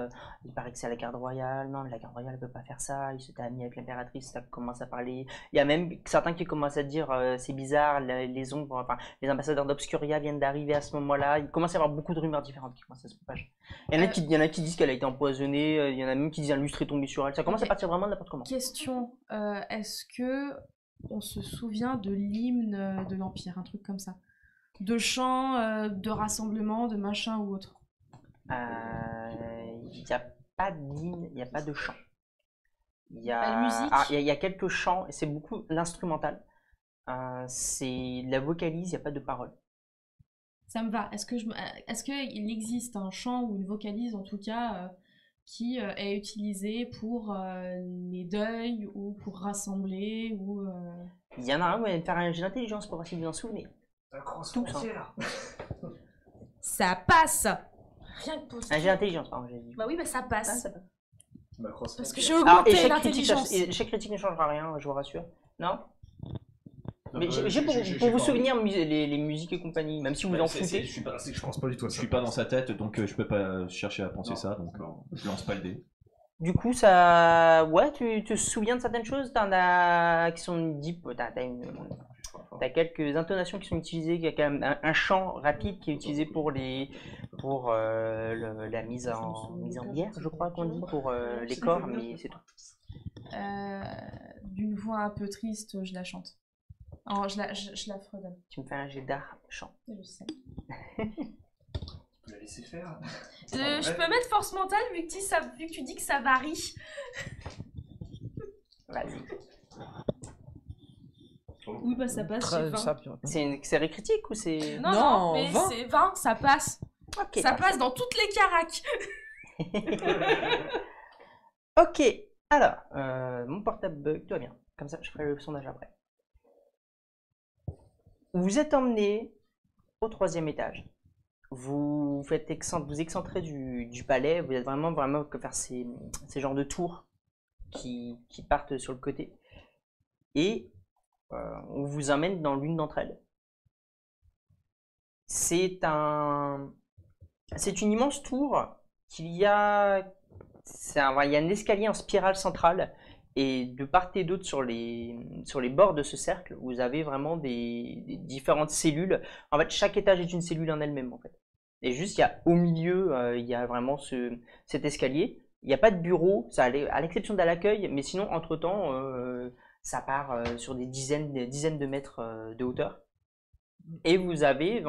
il paraît que c'est la garde royale, non, la garde royale ne peut pas faire ça, il s'était ami avec l'impératrice, ça commence à parler. Il y a même certains qui commencent à dire, c'est bizarre, les ombres, enfin, les ambassadeurs d'Obscuria viennent d'arriver à ce moment-là, il commence à y avoir beaucoup de rumeurs différentes qui commencent à se propager. Il y en a qui disent qu'elle a été empoisonnée, il y en a même qui disent un lustre est tombé sur elle, ça commence à partir vraiment de n'importe comment. Question, est-ce que on se souvient de l'hymne de l'Empire, un truc comme ça? De chants, de rassemblements, de machins ou autre? Il n'y a pas d'hymne, il n'y a pas de chant. Il y Pas de musique? il y a quelques chants, et c'est beaucoup l'instrumental. C'est la vocalise, il n'y a pas de parole. Ça me va. Est-ce qu'il existe un chant ou une vocalise, en tout cas, qui est utilisé pour les deuils ou pour rassembler ou... Il y en a un, mais faire un jeu d'intelligence pour voir si vous en souvenez. La grosse Tous, hein. frontière. Ça passe! Rien que pour ça. Un jeu d'intelligence, pardon, j'ai dit. Bah oui, bah ça passe. Ça passe. Macross. Parce que j'ai Alors, augmenté échec l'intelligence. critique, échec critique ne changera rien, je vous rassure. Non? Mais j'ai j'ai pour pas vous envie. souvenir les musiques et compagnie, même si vous en foutez. Je pense pas du tout à Je ça. suis pas dans sa tête, donc je peux pas chercher à penser ça, donc je lance pas le dé. Du coup, ça. Ouais, tu te souviens de certaines choses? T'en as qui sont deep. T'as quelques intonations qui sont utilisées. Il y a quand même un chant rapide qui est utilisé pour la mise en bière, je crois qu'on dit, pour les corps, mais c'est tout. D'une voix un peu triste, je la chante. Alors, je la fredonne. Tu me fais un jet d'art chant. Je sais. Tu peux la laisser faire. Je peux mettre force mentale vu que tu dis que ça varie. Vas-y. Oui, bah ça passe, j'ai 20. C'est une série critique ou c'est. Non, Non, mais 20. c'est 20, ça passe. Ok. Ça passe dans toutes les caracs. Ok. Alors, mon portable bug, tout va bien. Comme ça, je ferai le sondage après. Vous êtes emmené au 3e étage. Vous vous excentrez du palais. Vous êtes vraiment que faire ces genres de tours qui partent sur le côté. Et on vous emmène dans l'une d'entre elles. C'est une immense tour il y a un escalier en spirale centrale. Et de part et d'autre sur les bords de ce cercle, vous avez vraiment des différentes cellules. En fait, chaque étage est une cellule en elle-même, en fait. Et juste, au milieu, il y a vraiment cet escalier. Il n'y a pas de bureau, à l'exception de l'accueil, mais sinon, entre-temps, ça part sur des dizaines de mètres de hauteur. Et vous avez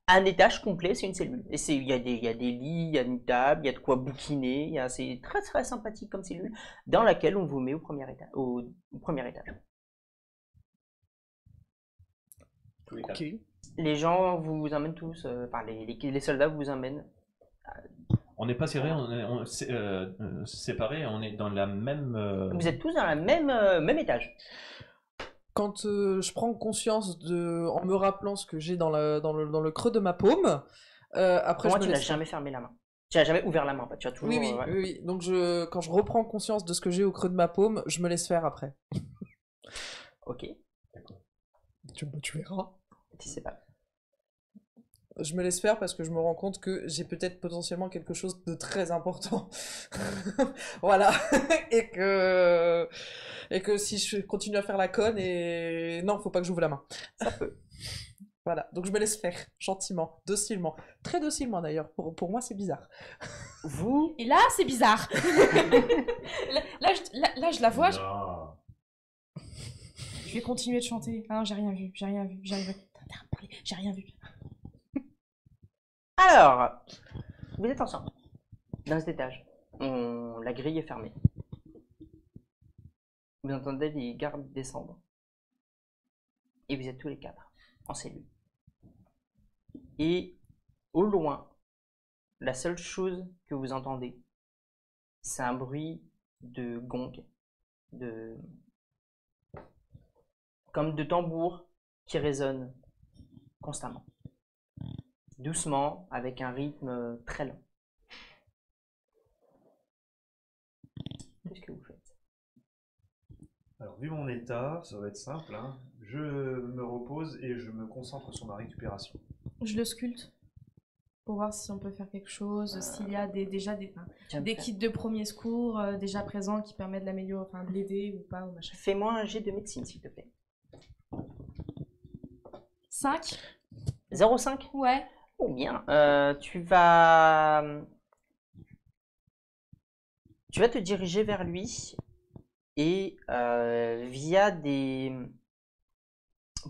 un étage complet, c'est une cellule. Et il y a des lits, il y a une table, il y a de quoi bouquiner. C'est très très sympathique comme cellule, dans laquelle on vous met au premier étage. Ok. Les gens vous emmènent tous, les soldats vous emmènent. On n'est pas serré, on est séparés, on est dans la même. Vous êtes tous dans le même étage. Quand je prends conscience en me rappelant ce que j'ai dans le creux de ma paume, après Comment je tu me n'as laisse jamais fermé la main? Tu n'as jamais ouvert la main, en fait. Tu as toujours. Oui. Donc quand je reprends conscience de ce que j'ai au creux de ma paume, je me laisse faire après. Ok. Tu verras. Tu sais pas. Je me laisse faire parce que je me rends compte que j'ai peut-être potentiellement quelque chose de très important. Voilà. Et que si je continue à faire la conne non, faut pas que j'ouvre la main. Ça peut. Voilà. Donc je me laisse faire, gentiment, docilement. Très docilement d'ailleurs. Pour moi, c'est bizarre. Vous. Et là, c'est bizarre. là, je la vois. Je vais continuer de chanter. Ah non, j'ai rien vu. J'arrive. J'ai rien vu. Alors, vous êtes ensemble, dans cet étage. La grille est fermée. Vous entendez les gardes descendre. Et vous êtes tous les 4 en cellule. Et au loin, la seule chose que vous entendez, c'est un bruit de gong, comme de tambour qui résonne constamment. Doucement, avec un rythme très lent. Qu'est-ce que vous faites? Alors, vu mon état, ça va être simple. Hein. Je me repose et je me concentre sur ma récupération. Je le sculpte pour voir si on peut faire quelque chose, s'il y a déjà des kits de premier secours déjà présents qui permettent de l'améliorer, enfin de l'aider ou pas, ou machin. Fais-moi un jet de médecine, s'il te plaît. 5 0,5? Ouais. Oh, bien. Tu vas te diriger vers lui et via des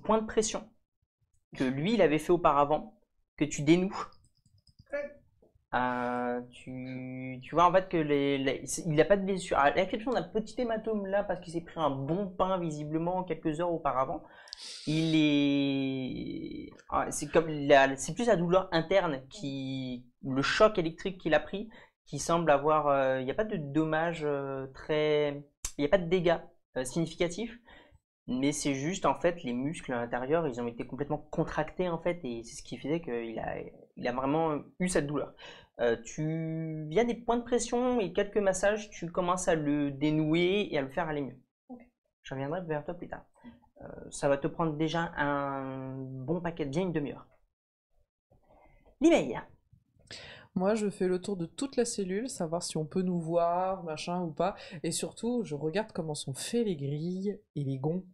points de pression que lui, il avait fait auparavant, que tu dénoues. Tu vois en fait que il n'a pas de blessure, à l'exception d'un petit hématome là parce qu'il s'est pris un bon pain visiblement quelques heures auparavant. Il est, c'est comme c'est plus la douleur interne le choc électrique qu'il a pris qui semble avoir, il n'y a pas de dommages il n'y a pas de dégâts significatifs. Mais c'est juste en fait les muscles à l'intérieur, ils ont été complètement contractés en fait et c'est ce qui faisait qu'il a vraiment eu cette douleur. Via des points de pression et quelques massages, tu commences à le dénouer et à le faire aller mieux. Okay. Je reviendrai vers toi plus tard. Ça va te prendre déjà un bon paquet, bien une demi-heure. Limeil. Moi, je fais le tour de toute la cellule, savoir si on peut nous voir, machin ou pas. Et surtout, je regarde comment sont faits les grilles et les gonds.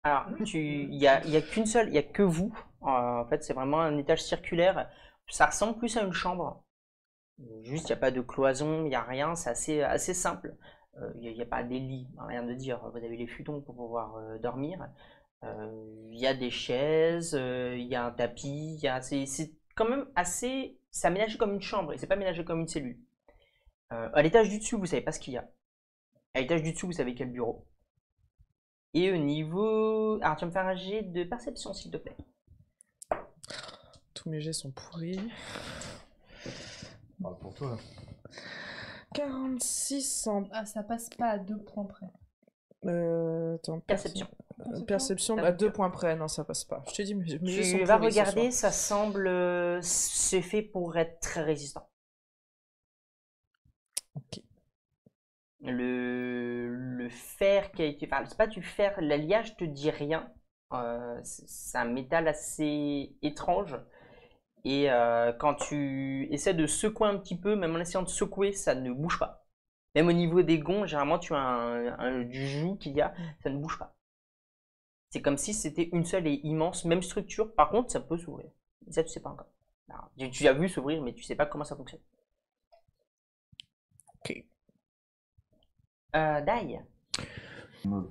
Alors, il y a qu'une seule, il y a que vous. En fait, c'est vraiment un étage circulaire. Ça ressemble plus à une chambre. Juste, il n'y a pas de cloison, il n'y a rien. C'est assez simple. Il n'y a pas des lits, rien de dire. Vous avez les futons pour pouvoir dormir. Il y a des chaises, il y a un tapis. C'est quand même assez... C'est aménagé comme une chambre et c'est pas aménagé comme une cellule. À l'étage du dessus, vous savez pas ce qu'il y a. À l'étage du dessous, vous savez quel bureau. Et au niveau... Alors, tu vas me faire un jet de perception, s'il te plaît. Tous mes jets sont pourris. Parle pour toi. 46 en... Ah, ça passe pas à 2 points près. Attends, Perception. Perception à 2 points près, non, ça passe pas. Je te dis, mais tu vas regarder, ça semble... c'est fait pour être très résistant. Ok. Le fer qui a été... Enfin, c'est pas du fer, l'alliage te dit rien. C'est un métal assez étrange. Et quand tu essaies de secouer un petit peu, même en essayant de secouer, ça ne bouge pas. Même au niveau des gonds, généralement tu as du joug qu'il y a, ça ne bouge pas. C'est comme si c'était une seule et immense, même structure. Par contre, ça peut s'ouvrir. Ça, tu sais pas encore. Alors, tu as vu s'ouvrir, mais tu sais pas comment ça fonctionne. Ok. Dai.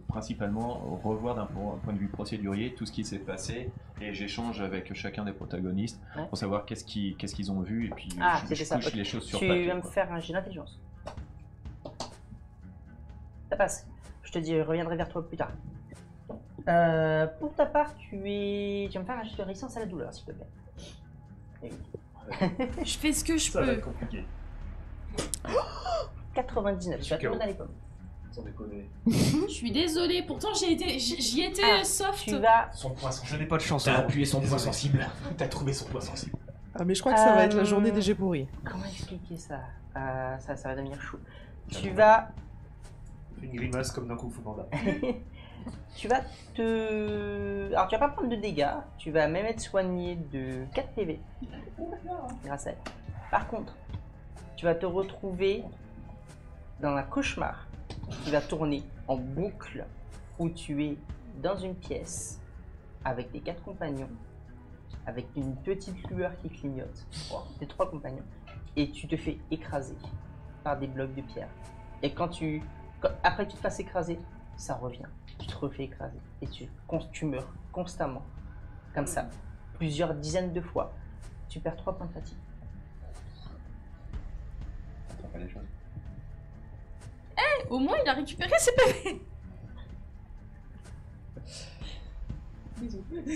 Principalement revoir d'un point de vue procédurier tout ce qui s'est passé et j'échange avec chacun des protagonistes pour savoir qu'est-ce qu'ils ont vu et puis je couche les choses sur papier. Tu vas me faire un jet d'intelligence. Ça passe. Je te dis, je reviendrai vers toi plus tard. Pour ta part, tu vas me faire un jet de résistance à la douleur, s'il te plaît. Je fais ce que je Ça va peux. être compliqué. 99, tu vas te dans les pommes. Sans déconner. Je suis désolée, pourtant j'y étais soft. Tu vas... Son point sensible. Je n'ai pas de chance. T'as appuyé son point sensible. T'as trouvé son point sensible. Ah, mais je crois que ça va être la journée des jets pourris. Comment expliquer ça? Ça va devenir chou. Tu vas... Une grimace comme d'un Kung Fu Panda. Tu vas te... Alors, tu vas pas prendre de dégâts. Tu vas même être soigné de 4 PV. Grâce à elle. Par contre, tu vas te retrouver dans un cauchemar qui va tourner en boucle où tu es dans une pièce avec tes 4 compagnons, avec une petite lueur qui clignote, tes 3 compagnons, et tu te fais écraser par des blocs de pierre. Et après que tu te fasses écraser, ça revient. Tu te refais écraser et tu meurs constamment. Comme ça, plusieurs dizaines de fois. Tu perds 3 points de fatigue. Ça fait les choses. Au moins il a récupéré ses PV.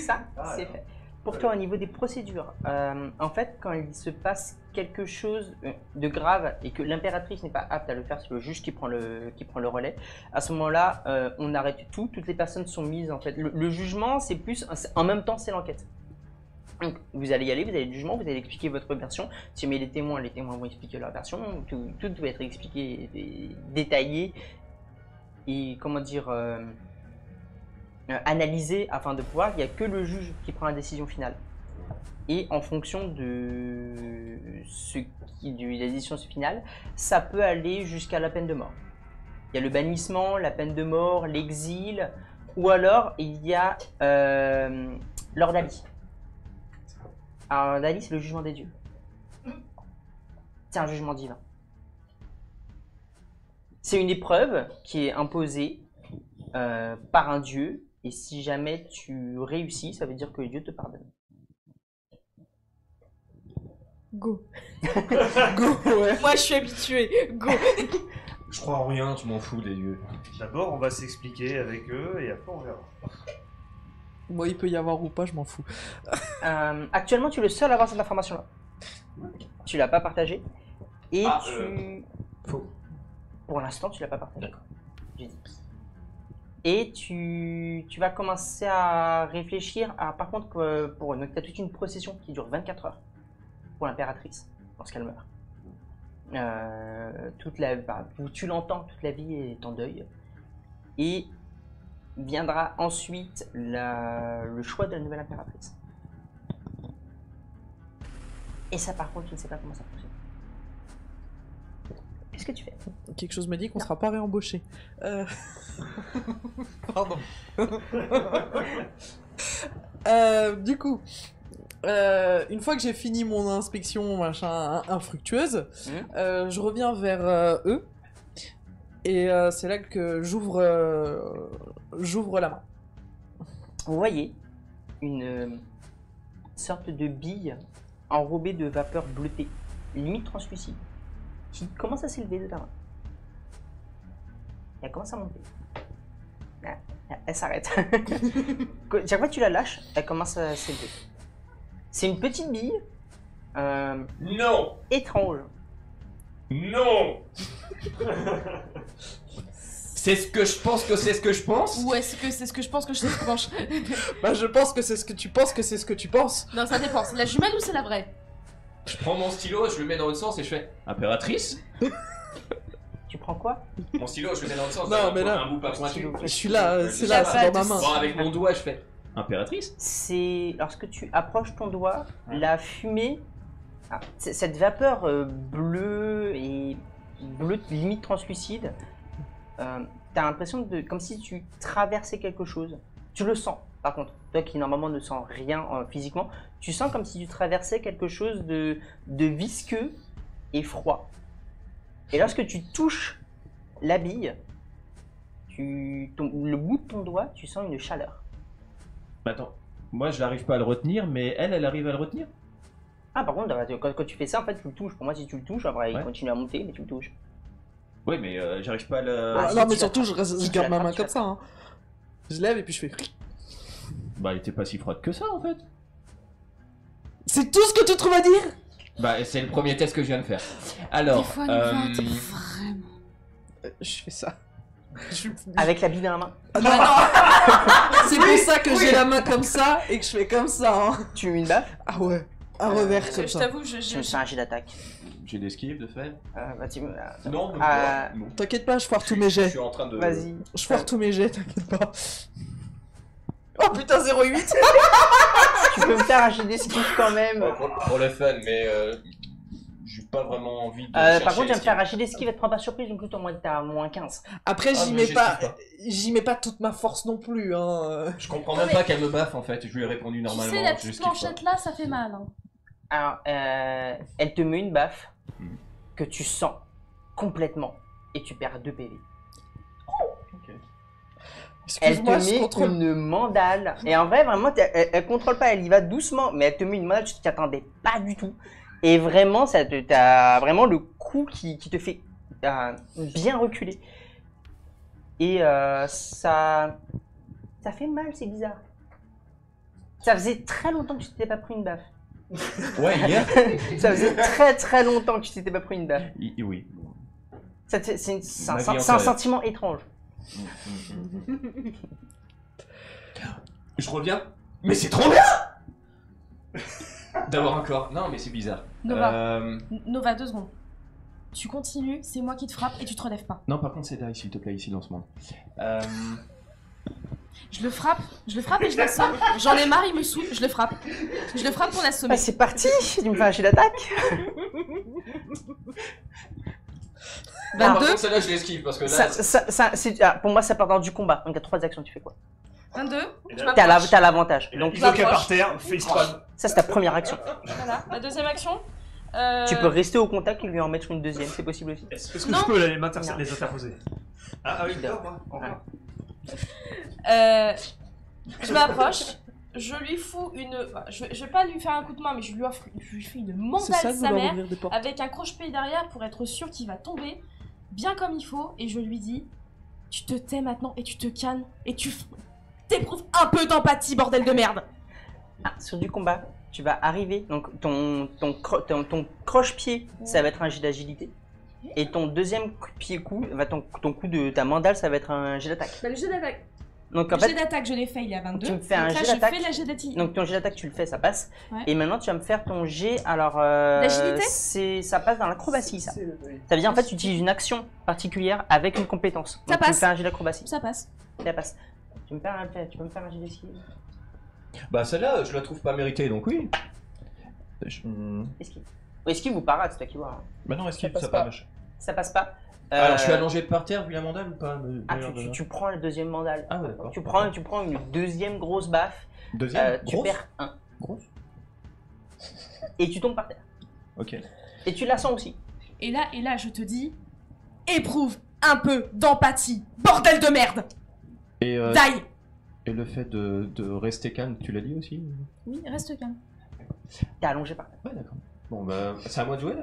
Ça, c'est fait. pour toi, au niveau des procédures, en fait, quand il se passe quelque chose de grave et que l'impératrice n'est pas apte à le faire, c'est le juge qui prend le relais. À ce moment-là, on arrête tout, toutes les personnes sont mises en fait. Le jugement, c'est plus, en même temps, c'est l'enquête. Donc, vous allez y aller, vous allez le jugement, vous allez expliquer votre version. Si jamais les témoins vont expliquer leur version. Tout doit être expliqué, et détaillé et comment dire analysé afin de pouvoir. Il n'y a que le juge qui prend la décision finale. Et en fonction de la décision finale, ça peut aller jusqu'à la peine de mort. Il y a le bannissement, la peine de mort, l'exil, ou alors il y a l'ordalie. Alors, l'ordalie, c'est le jugement des dieux. C'est un jugement divin. C'est une épreuve qui est imposée par un dieu, et si jamais tu réussis, ça veut dire que Dieu te pardonne. Go. Go, ouais. Moi, je suis habituée. Go. Je crois en rien, tu m'en fous des dieux. D'abord, on va s'expliquer avec eux et après on verra. Moi, il peut y avoir ou pas, je m'en fous. Actuellement, tu es le seul à avoir cette information-là. Tu l'as pas partagée. Et Faux. Pour l'instant, tu l'as pas partagée. J'ai dit. Et tu vas commencer à réfléchir à, par contre, donc tu as toute une procession qui dure 24 heures pour l'impératrice, lorsqu'elle meurt. Tu l'entends, toute la vie est en deuil. Et viendra ensuite le choix de la nouvelle impératrice. Et ça, par contre, tu ne sais pas comment ça fonctionne. Qu'est-ce que tu fais? Quelque chose me dit qu'on sera pas réembauché. Pardon. Du coup, une fois que j'ai fini mon inspection machin infructueuse, je reviens vers eux. Et c'est là que j'ouvre la main. Vous voyez une sorte de bille enrobée de vapeur bleutée, limite translucide, qui commence à s'élever de ta main. Elle commence à monter. Elle s'arrête. Chaque fois que tu la lâches, elle commence à s'élever. C'est une petite bille Non. étrange. Non. C'est ce que je pense que c'est ce que je pense. Ou est-ce que c'est ce que je pense que je sais ce que je pense? Bah je pense que c'est ce que tu penses que c'est ce que tu penses. Non, ça dépend. C'est la jumelle ou c'est la vraie? Je prends mon stylo, je le mets dans l'autre sens et je fais impératrice. Tu prends quoi? Mon stylo, je le mets dans l'autre sens. Non, mais là, un bout pas pointu. Je suis là, c'est Je là, sais c'est pas, dans ma main. Bon, avec mon doigt, je fais impératrice. C'est lorsque tu approches ton doigt, la fumée, cette vapeur bleue et bleue limite translucide, t'as l'impression de comme si tu traversais quelque chose. Tu le sens, par contre, toi qui normalement ne sens rien physiquement, tu sens comme si tu traversais quelque chose de visqueux et froid. Et lorsque tu touches la bille, le bout de ton doigt, tu sens une chaleur. Attends, moi je n'arrive pas à le retenir, mais elle arrive à le retenir? Ah, par contre, quand tu fais ça, en fait, tu le touches. Pour moi, si tu le touches, après, il continue à monter, mais tu le touches. Oui, mais j'arrive pas à le... Ah, non, si mais tu surtout, l'attrapes. je Si tu garde ma main l'attrapes, comme ça. Hein. Je lève et puis je fais. Bah, elle était pas si froide que ça, en fait. C'est tout ce que tu trouves à dire? Bah, c'est le premier test que je viens de faire. Alors, Des fois, Nicolas, t'es vraiment... Je fais ça. Avec la bille dans la main. Ah, non. C'est pour ça que j'ai la main comme ça et que je fais comme ça. Hein. Tu mets une baffe. Ah ouais, un revers comme Je ça. t'avoue, Tu me fais un jet d'attaque. J'ai d'esquive de fait. non, Non. T'inquiète pas, je foire tous mes je jets. suis en train de... Vas-y. Je foire tous mes jets, t'inquiète pas. Oh putain, 0,8. Tu peux me faire un jet d'esquive quand même. Pour le fun, mais j'ai pas vraiment envie de Par chercher contre, je vais me faire les un jet d'esquive, elle te prend pas surprise, donc plutôt t'as à moins 15. Après, Ah, mais j'y mets pas toute ma force non plus. Hein. Je comprends même pas qu'elle me baffe en fait, je lui ai répondu Tu normalement. sais, la je petite skip pas. planchette là, ça fait mal. Hein. Alors, elle te met une baffe que tu sens complètement et tu perds 2 PV. Elle te Excuse-moi, je met contrôle. une mandale. Et en vrai, vraiment, elle contrôle pas, elle y va doucement, mais elle te met une mandale, tu t'y attendais pas du tout. Et vraiment, t'as vraiment le coup qui te fait bien reculer. Et ça fait mal, c'est bizarre. Ça faisait très longtemps que tu t'étais pas pris une baffe. Ouais, hier. Ça faisait très très longtemps que tu t'étais pas pris une baffe. Oui. C'est Ma vie un antérieure. sentiment étrange. Je reviens. Mais c'est trop bien d'avoir un corps. Non, mais c'est bizarre. Nova. Nova, 2 secondes. Tu continues, c'est moi qui te frappe et tu te relèves pas. Non, par contre, c'est Dai, s'il te plaît, ici dans ce monde. Je le frappe et je l'assomme. J'en ai marre, il me saoule, je le frappe. Je le frappe pour l'assommer. Bah, c'est parti. Tu me fais un jet d'attaque. 22, celle-là, je l'esquive parce que Pour moi, ça part dans du combat. Donc, il y a 3 actions. Tu fais quoi? 22. Et Je là, m'approche. T'as l'avantage. Et là, Donc, Hisoka m'approche. par terre, facepalm. ça, c'est ta première action. Voilà, la deuxième action. Tu peux rester au contact et lui en mettre une deuxième. C'est possible aussi. Est-ce que Non. je peux les Non. interposer? Ah oui, D'accord. Je m'approche, je lui fous une. Je vais pas lui faire un coup de main, mais je lui fais une C'est mandale ça de de sa vouloir mère ouvrir des portes. avec un croche-pied derrière pour être sûr qu'il va tomber bien comme il faut. Et je lui dis tu te tais maintenant et tu te calmes et tu t'éprouves un peu d'empathie, bordel de merde. Ah, sur du combat, tu vas arriver. Donc, ton croche-pied, ça va être un jet d'agilité. Et ton deuxième coup, ton coup de ta mandale, ça va être un jet d'attaque. Bah, le jet d'attaque. Donc, en Le jet fait, d'attaque, je l'ai fait, il y a 22. tu me fais un Donc là, jet d'attaque. je fais la jet d'attaque. donc ton jet d'attaque, tu le fais, ça passe. Ouais. Et maintenant, tu vas me faire ton jet. Alors, D'agilité ça passe dans l'acrobatie, ça. Ça veut dire, en fait, tu utilises une action particulière avec une compétence. Ça Donc, tu me passe. fais un jet d'acrobatie. Ça passe. Ça passe. Tu peux me faire un jet d'esquive? Bah, celle-là, je la trouve pas méritée, donc oui. Esquive. Ou esquive ou parade, c'est toi qui vois. Hein. Bah non, est-ce Ça que passe ça pas. marche? Ça passe pas. Alors, je suis allongé par terre vu la mandale ou pas Ah, d'ailleurs, tu prends la deuxième mandale. Ah ouais, d'accord. Tu prends une deuxième grosse baffe. Deuxième Tu grosse perds 1. Grosse Et tu tombes par terre. Ok. Et tu la sens aussi. Et là, je te dis éprouve un peu d'empathie, bordel de merde. Et, Die. et le fait de rester calme, tu l'as dit aussi? Oui, reste calme. T'es allongé par terre. Ouais, d'accord. Bon, bah, c'est à moi de jouer là?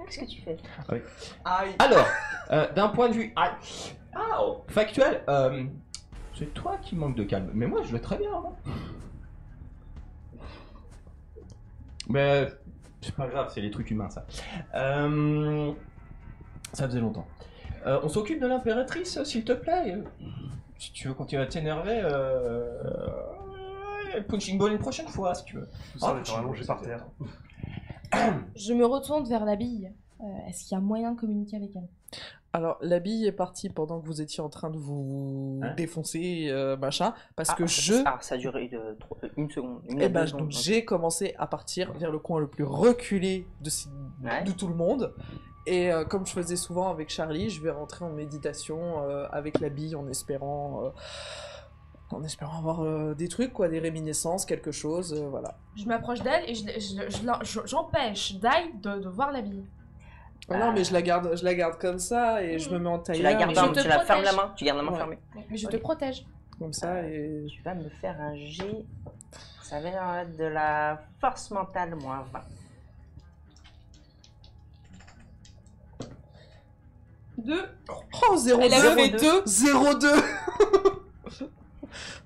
Qu'est-ce que tu fais? Alors, d'un point de vue factuel, c'est toi qui manques de calme. Mais moi, je vais très bien. Hein. Mais c'est pas grave, c'est les trucs humains, ça. Ça faisait longtemps. On s'occupe de l'impératrice, s'il te plaît. Si tu veux continuer à t'énerver, punching ball une prochaine fois, si tu veux. Tout ça va être allongé par terre. Je me retourne vers la bille. Est-ce qu'il y a moyen de communiquer avec elle? Alors, la bille est partie pendant que vous étiez en train de vous Hein défoncer, machin, parce que ça a duré une seconde. Eh ben, donc j'ai commencé à partir vers le coin le plus reculé de tout le monde. Et comme je faisais souvent avec Charlie, je vais rentrer en méditation avec la bille en espérant avoir des trucs, quoi, des réminiscences, quelque chose, voilà. Je m'approche d'elle et j'empêche Dai de voir la bille. Ah non, mais je la garde comme ça et je me mets en Tu tailleur. la gardes, je te tu la fermes la protège. main, tu gardes la main Ouais. fermée. Mais je te protège. Comme ça et... Tu vas me faire un G. Ça va être de la force mentale moins 20. Oh, 0-2 Elle a fait 0-2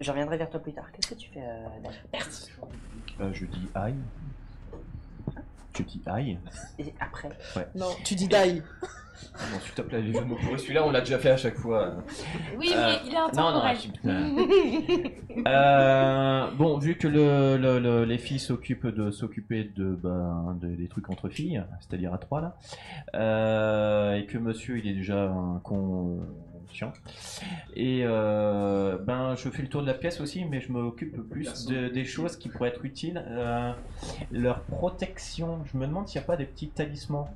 Je reviendrai vers toi plus tard. Qu'est-ce que tu fais, Dan? Je dis aïe. Tu dis aïe. Et après, Non, tu dis die. Non, s'il te plaît, les jeux de mots pourris, celui-là, on l'a déjà fait à chaque fois. Oui, mais il est intemporel. Bon, vu que les filles s'occupent s'occuper des trucs entre filles, c'est-à-dire à 3 là, et que monsieur il est déjà un con chiant, et je fais le tour de la pièce aussi, mais je m'occupe plus des choses qui pourraient être utiles. Leur protection, je me demande s'il n'y a pas des petits talismans.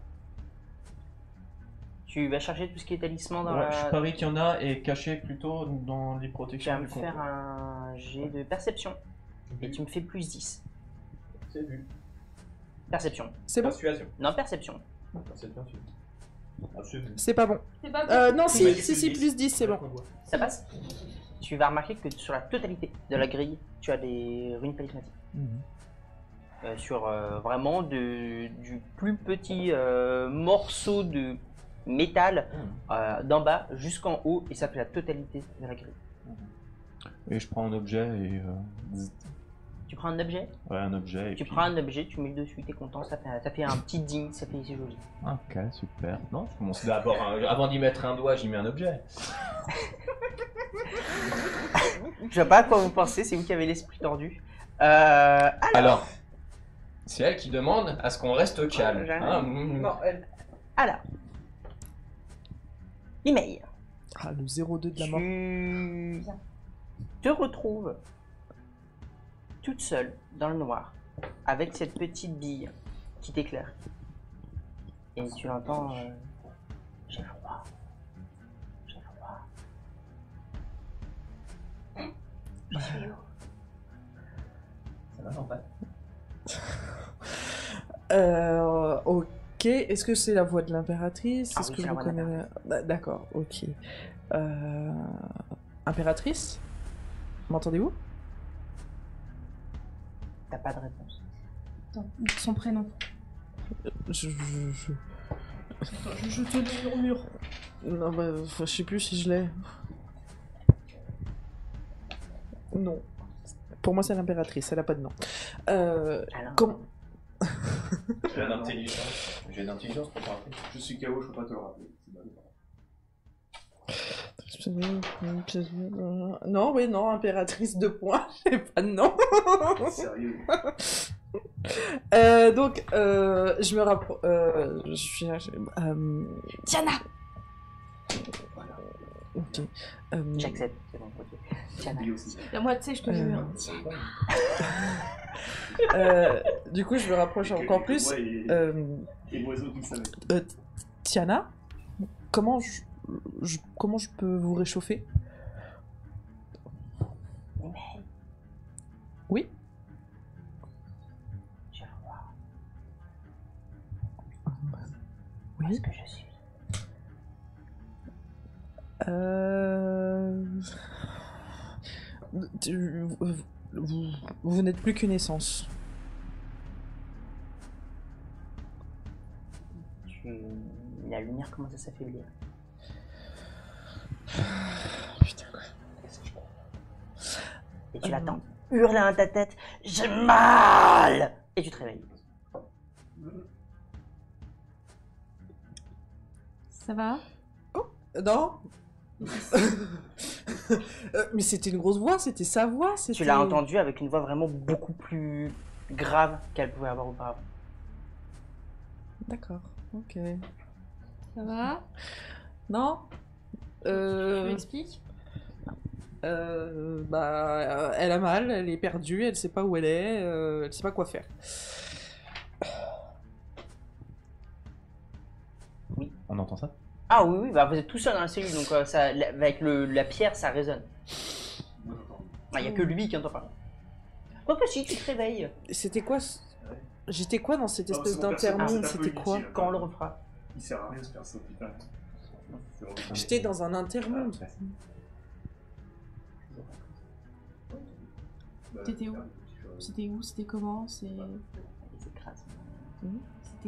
tu vas chercher tout ce qui est talisman dans Ouais, je la. parie qu'il y en a et caché plutôt dans les Tu protections vas me du faire comptoir. un jet de perception. Et tu me fais plus 10. C'est vu. Perception. C'est bon? Persuasion. Non, perception. C'est bien sûr. Ah, c'est vu. C'est pas bon. C'est pas bon. Non, Oui, si, plus 10, c'est bon. Ça passe. Tu vas remarquer que sur la totalité de la grille, tu as des runes talismaniques. Sur vraiment du plus petit morceau de métal d'en bas jusqu'en haut, et ça fait la totalité de la grille. Et je prends un objet et... Tu prends un objet? Ouais, un objet et Tu puis- prends un objet, tu mets le dessus, t'es content, ça fait un petit ding, ça fait c'est joli. Ok, super. Non, je commence d'abord, avant d'y mettre un doigt, j'y mets un objet. Je sais pas à quoi vous pensez, c'est vous qui avez l'esprit tordu. Alors, c'est elle qui demande à ce qu'on reste calme. jamais. Hein, Non, elle. Alors. Email. Ah, le 02 de la mort. Tu te retrouves toute seule dans le noir avec cette petite bille qui t'éclaire. Et tu l'entends. J'ai froid. J'ai froid. Je suis où? Ça va, en fait. Ok. Est-ce que c'est la voix de l'impératrice? Ah Est-ce oui, que c'est la vous voix de connaissez... D'accord, ok. Impératrice? M'entendez-vous? T'as pas de réponse. Attends, son prénom. Je... Attends, je te le murmure. Non, bah, je sais plus si je l'ai. Non. Pour moi, c'est l'impératrice, elle a pas de nom. Alors, Comment... J'ai d'intelligence pour te rappeler. Je suis KO, je peux pas te le rappeler. Non, oui, non, impératrice 2 points, j'ai pas de nom. Sérieux. Donc, je me rapproche. Je suis. Tiana. Ok. j'accepte, c'est bon, ok. Tiens, Lui aussi. Moi, tu sais, je te jure. Du coup, je me rapproche encore plus. Et l'oiseau qui savait. Tiana, comment comment je peux vous réchauffer? Oui? j'ai froid. Oui? Est-ce que je suis? Vous n'êtes plus qu'une essence. La lumière commence à s'affaiblir. Putain. Et tu l'attends hurler dans ta tête. J'ai mal! Et tu te réveilles. Ça va? Non? Mais c'était une grosse voix, c'était sa voix. Tu l'as entendu avec une voix vraiment beaucoup plus grave qu'elle pouvait avoir auparavant. D'accord, ok. Ça va? Non? Tu m'expliques? Elle a mal, elle est perdue, elle sait pas où elle est, elle sait pas quoi faire. On entend ça? Ah oui, bah vous êtes tout seul dans la cellule, donc avec la pierre, ça résonne. Il n'y a que lui qui entend pas. Quoique si, tu te réveilles. C'était quoi J'étais quoi dans cette espèce c'est mon perso- d'intermonde? c'est un peu C'était quoi? inutile. Quand on le refera. Il sert à rien ce perso, putain. C'est vraiment- J'étais dans un intermonde. T'étais où? C'était où? C'était comment? C'était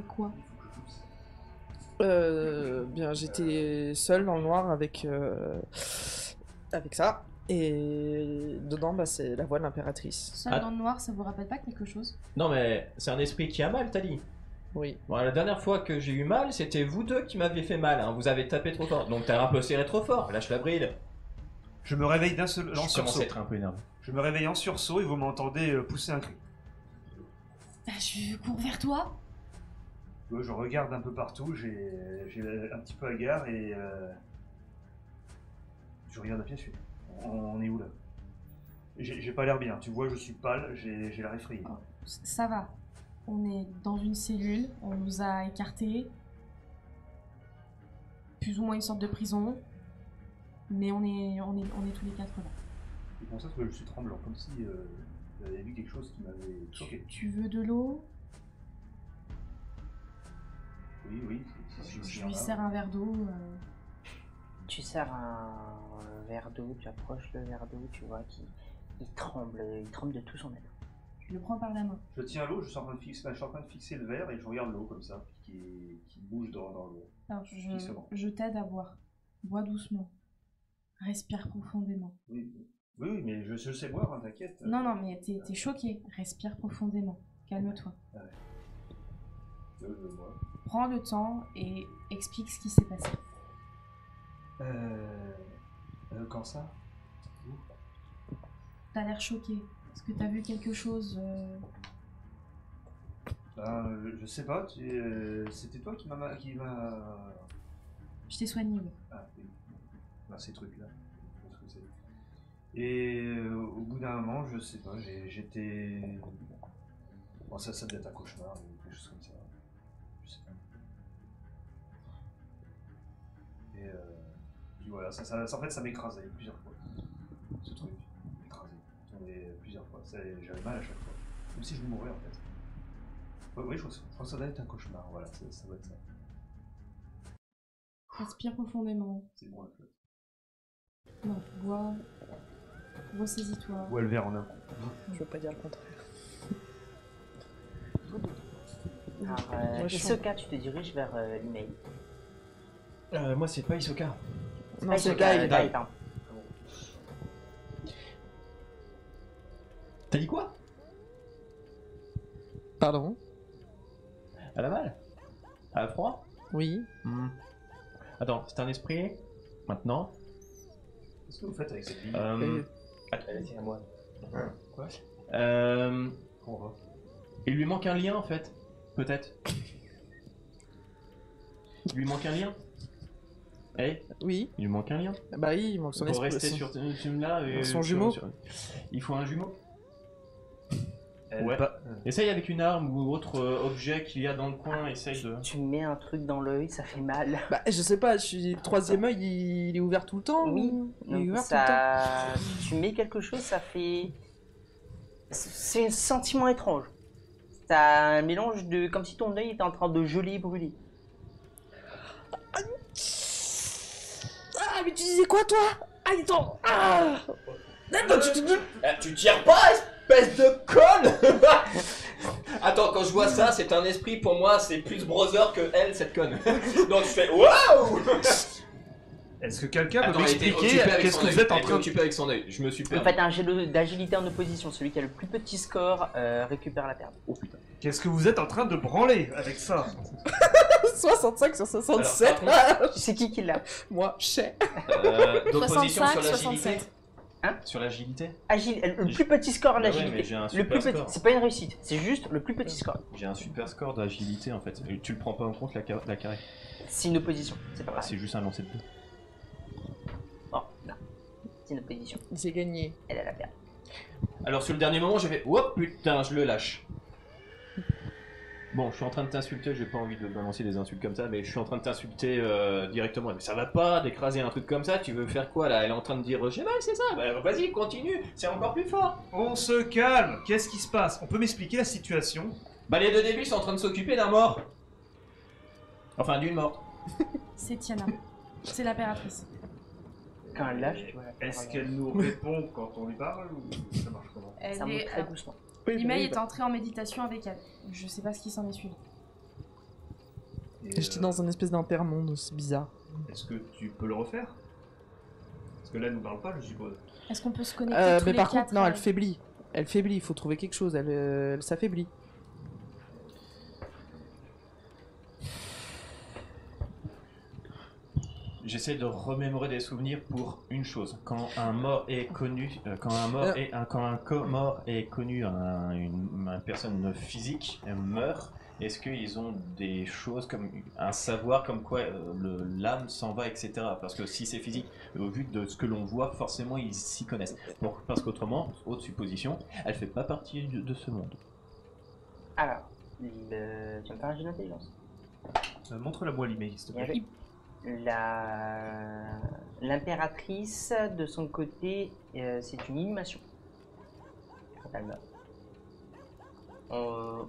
quoi? Bien, j'étais seule dans le noir avec ça. Et dedans, c'est la voix de l'impératrice. Seul dans le noir, ça vous rappelle pas quelque chose? Non, mais c'est un esprit qui a mal, t'as dit. Oui. Bon, la dernière fois que j'ai eu mal, c'était vous deux qui m'aviez fait mal. Hein. Vous avez tapé trop fort. Donc t'as un peu serré trop fort. Lâche la bride. Je me réveille d'un seul Je en commence sursaut. à être un peu énervé. Je me réveille en sursaut et vous m'entendez pousser un cri. Je cours vers toi. Je regarde un peu partout, j'ai un petit peu hagard et je regarde à pied suite. On est où là? J'ai pas l'air bien, tu vois, je suis pâle, j'ai l'air effrayé. Ça va. On est dans une cellule, on nous a écartés. Plus ou moins une sorte de prison. Mais on est tous les quatre là. C'est pour ça que je suis tremblant, comme si j'avais vu quelque chose qui m'avait choqué. Tu veux de l'eau? Oui, Je lui sers un verre d'eau. Tu sers un verre d'eau, tu approches le verre d'eau, tu vois qu'il tremble de tout son être. Je le prends par la main. Je tiens l'eau, je suis en train de fixer le verre et je regarde l'eau comme ça, qui bouge dans l'eau. Alors, Fixement. je t'aide à boire. Bois doucement. Respire profondément. Oui. Oui, mais je sais boire, hein, t'inquiète. Non, non, mais t'es choqué. Respire profondément. Calme-toi. Moi. Prends le temps et explique ce qui s'est passé. Quand ça? T'as l'air choqué. Est-ce que t'as vu quelque chose Je sais pas, c'était toi qui m'a... Je t'ai soigné, oui. Ah, oui. Bah, ces trucs-là. Je pense que c'est... Et au bout d'un moment, je sais pas, j'étais... Bon, ça devait être un cauchemar, ou quelque chose comme ça. Je sais pas. Et puis voilà, en fait, ça m'écrasait plusieurs fois. Ce truc, m'écrasait. Tombait plusieurs fois. J'avais mal à chaque fois. Comme si je mourais en fait. Oui, je crois que ça doit être un cauchemar, voilà, ça doit être ça. Respire profondément. C'est bon la flotte. Non, bois. Ressaisis-toi. Bois le verre en un coup. Je veux pas dire le contraire. Alors, Moi, je Hisoka, tu te diriges vers l'email. Moi, c'est pas Hisoka. Non, c'est Guy. Guy, pardon. T'as dit quoi? Pardon? Elle a mal? Elle a froid? Oui. Attends, c'est un esprit? Maintenant? Qu'est-ce que vous faites avec cette vie? Elle était à moi. Quoi? On va. Il lui manque un lien en fait. Peut-être. Il lui manque un lien? Eh? Oui. Il lui manque un lien? Bah oui, il manque son Pour esprit. rester sur là et son jumeau. Il faut un jumeau. Ouais. Essaye avec une arme ou autre objet qu'il y a dans le coin, essaye de... Tu mets un truc dans l'œil, ça fait mal. Bah je sais pas, le troisième œil il est ouvert tout le temps. Oui, ou... il est donc ouvert tout le temps. ça... tu mets quelque chose, ça fait... C'est un sentiment étrange. T'as un mélange de... comme si ton œil était en train de geler et brûler. Ah mais tu disais quoi toi? Ah attends. Ah Tu tires pas, espèce de conne. Attends, quand je vois ça, c'est un esprit pour moi, c'est plus brother que elle, cette conne. Donc je fais waouh. Est-ce que quelqu'un peut Attends, elle était m'expliquer occupée avec qu'est-ce son que œil. vous êtes en Elle était train de... occupée avec son œil. Je me suis En perdu. fait, un jet d'agilité en opposition, celui qui a le plus petit score récupère la perte. Oh putain. Qu'est-ce que vous êtes en train de branler avec ça? 65 sur 67. Alors, Tu sais qui l'a? Moi, chais. D'opposition 65, sur l'agilité. 67. Hein? Sur l'agilité? Le plus petit score en Ah ouais, mais agilité. j'ai un Le super plus petit, score. c'est pas une réussite, c'est juste le plus petit score. J'ai un super score d'agilité en fait. Et tu le prends pas en compte la carré. C'est une opposition, c'est pas Ah, grave. c'est juste un lancer de dés. Oh, non. C'est une opposition. J'ai gagné. Elle a la perte. Alors sur le dernier moment j'ai fait oh putain je le lâche. Bon je suis en train de t'insulter, j'ai pas envie de balancer des insultes comme ça, mais je suis en train de t'insulter directement. Mais ça va pas d'écraser un truc comme ça, tu veux faire quoi là? Elle est en train de dire j'ai mal c'est ça, bah vas-y continue, c'est encore plus fort. On se calme. Qu'est-ce qui se passe? On peut m'expliquer la situation? Bah les deux débuts sont en train de s'occuper d'un mort. Enfin d'une morte. C'est Tiana. C'est l'impératrice. Quand elle lâche, tu vois. Est-ce qu'elle nous répond quand on lui parle ou ça marche comment? Elle Ça monte est... très doucement. L'email est entré en méditation avec elle. Je sais pas ce qui s'en est suivi. Et, J'étais dans un espèce d'intermonde, c'est bizarre. Est-ce que tu peux le refaire? Parce que là, elle nous parle pas, je suppose. Est-ce qu'on peut se connecter tous Mais les par quatre contre, non, elle faiblit. Elle faiblit, il faut trouver quelque chose, elle s'affaiblit. J'essaie de remémorer des souvenirs pour une chose. Quand un mort est connu, quand un mort est connu, une personne physique meurt, est-ce qu'ils ont des choses comme un savoir comme quoi l'âme s'en va, etc. Parce que si c'est physique, au vu de ce que l'on voit, forcément ils s'y connaissent. Donc, parce qu'autrement, autre supposition, elle fait pas partie de ce monde. Alors, tu vas me faire un jeu d'intelligence. Montre-la-moi l'email, s'il te plaît. L'impératrice, de son côté, c'est une inhumation. Quand elle meurt.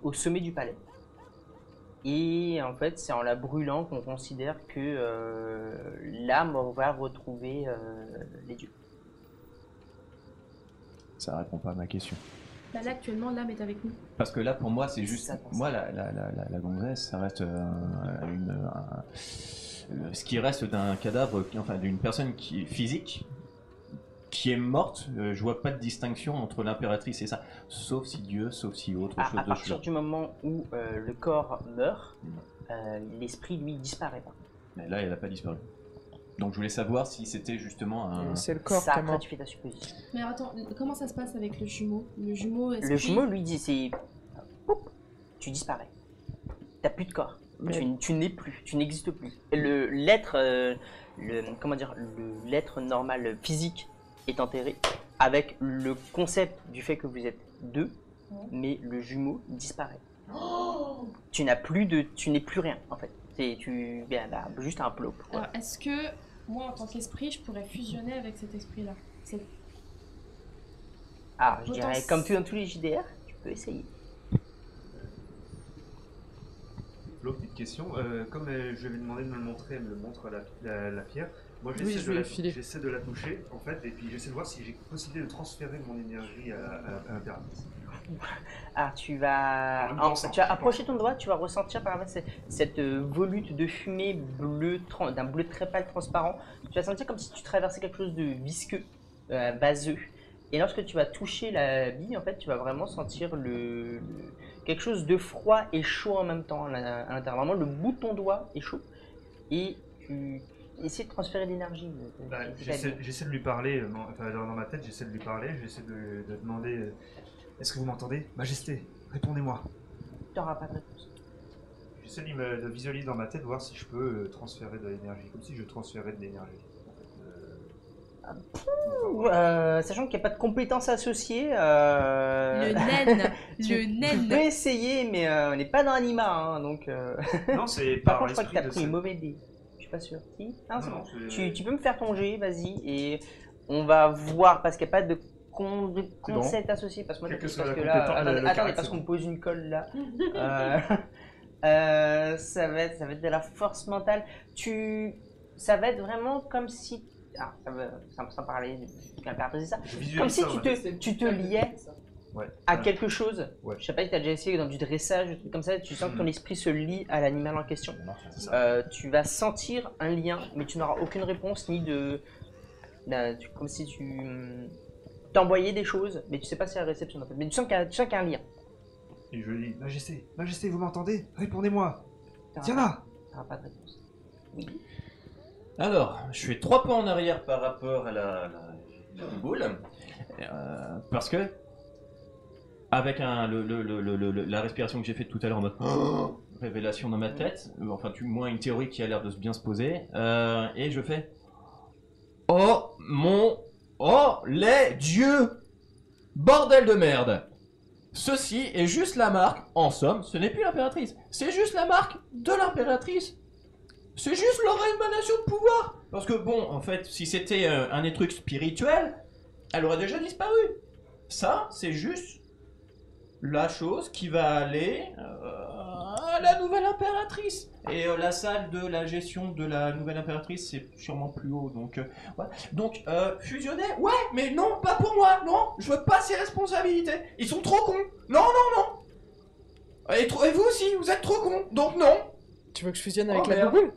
Au sommet du palais. Et en fait, c'est en la brûlant qu'on considère que l'âme va retrouver les dieux. Ça répond pas à ma question. Bah là, actuellement, l'âme est avec nous. Parce que là, pour moi, c'est juste... Ça, moi, la gonzesse, ça reste ce qui reste d'un cadavre, enfin d'une personne physique, qui qui est morte, je vois pas de distinction entre l'impératrice et ça. Sauf si Dieu, sauf si autre chose À de partir cela. du moment où le corps meurt, l'esprit lui disparaît pas. Mais là, elle a pas disparu. Donc je voulais savoir si c'était justement un... C'est le corps Ça, qui est après, mort. tu fais ta supposition. Mais attends, comment ça se passe avec le jumeau? Le jumeau, est-ce Le jumeau lui dit c'est. Poup, tu disparais. T'as plus de corps. Mais- Tu n'es plus, tu n'existes plus. L'être normal physique est enterré avec le concept du fait que vous êtes deux, mais le jumeau disparaît. Tu n'es plus rien en fait. Juste un plop. quoi. Alors, est-ce que moi, en tant qu'esprit, je pourrais fusionner avec cet esprit-là? Ah, je dirais Potence- comme tout dans tous les JDR, tu peux essayer. Flo, petite question. Comme je lui ai demandé de me le montrer, elle me le montre la pierre. Moi, Oui, je vais le filer. j'essaie de la toucher, en fait, et puis j'essaie de voir si j'ai possibilité de transférer mon énergie à l'impératrice. Ah, tu vas approcher ton doigt, tu vas ressentir par exemple cette volute de fumée bleu, d'un bleu très pâle transparent. Tu vas sentir comme si tu traversais quelque chose de visqueux, vaseux. Et lorsque tu vas toucher la bille, en fait, tu vas vraiment sentir quelque chose de froid et chaud en même temps à l'intérieur. Vraiment, le bout de ton doigt est chaud. Et tu essaies de transférer de l'énergie. J'essaie de lui parler, dans ma tête, j'essaie de lui parler, j'essaie de demander est-ce que vous m'entendez? Majesté, répondez-moi. Tu n'auras pas de réponse. J'essaie de visualiser dans ma tête, voir si je peux transférer de l'énergie, comme si je transférais de l'énergie. Sachant qu'il n'y a pas de compétences associées. Le naine, Tu peux naine. essayer, mais on n'est pas dans Anima, hein, donc. Non, c'est Par par contre, je crois que tu as l'esprit pris une mauvaise dé. Je suis pas sûr. Si? Ah, c'est Non, bon. c'est- Tu peux me faire ton jet, vas-y, et on va voir parce qu'il n'y a pas de concept associé. Parce que moi, Quelle que parce soit la que compétence, là, le attendez, caractère. parce qu'on me pose une colle là. Ça va être de la force mentale. Ça va être vraiment comme si. Ah, sans parler de l'impératrice, c'est ça. Je visualise Comme si ça, ouais. tu te liais Ouais. à Ouais. quelque chose. Ouais. Je sais pas si tu as déjà essayé dans du dressage, des trucs comme ça, tu sens que ton esprit se lie à l'animal en question. C'est ça. Tu vas sentir un lien, mais tu n'auras aucune réponse ni comme si tu t'envoyais des choses, mais tu sais pas si elle réceptionne en fait. Mais tu sens qu'il y a un lien. Et je lui dis Majesté, vous m'entendez? Répondez-moi. T'auras Tiens pas- là. t'auras pas de réponse. Alors, je fais 3 pas en arrière par rapport à la boule. Parce que, avec la respiration que j'ai faite tout à l'heure en mode révélation dans ma tête, enfin, du moins une théorie qui a l'air de bien se poser, et je fais oh les dieux! Bordel de merde! Ceci est juste la marque, en somme, ce n'est plus l'impératrice, c'est juste la marque de l'impératrice. C'est juste leur émanation de pouvoir. Parce que bon, en fait, si c'était un truc spirituel, elle aurait déjà disparu. Ça, c'est juste la chose qui va aller à la nouvelle impératrice. Et la salle de la gestion de la nouvelle impératrice, c'est sûrement plus haut. Donc, voilà. Donc fusionner, ouais, mais non, pas pour moi. Non, je veux pas ces responsabilités. Ils sont trop cons. Non. Et vous aussi, vous êtes trop cons. Donc non. Tu veux que je fusionne avec Oh, la merde. bouboule?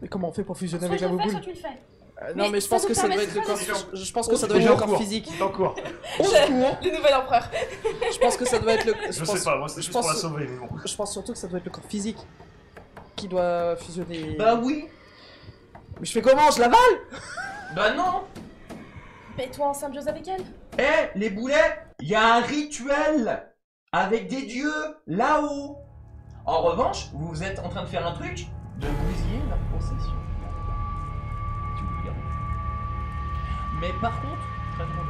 Mais comment on fait pour fusionner Soit avec je la le fais, bouboule? soit tu le fais. Non, Mais mais je ça pense nous que ça doit être le permettra corps. Je pense que ça doit être le corps physique. C'est en cours. Au secours. Le nouvel empereur. Je pense que ça doit être le. Je sais pas, moi c'est je juste pour la pense- sauver, mais bon. Je pense surtout que ça doit être le corps physique qui doit fusionner. Bah oui. Mais je fais comment? Je l'avale? Bah non. Mets-toi en symbiose avec elle. Eh, les boulets, il y a un rituel avec des dieux là-haut. En revanche, vous êtes en train de faire un truc de bousiller leur possession. Si vous voulez. Mais par contre, très drôle.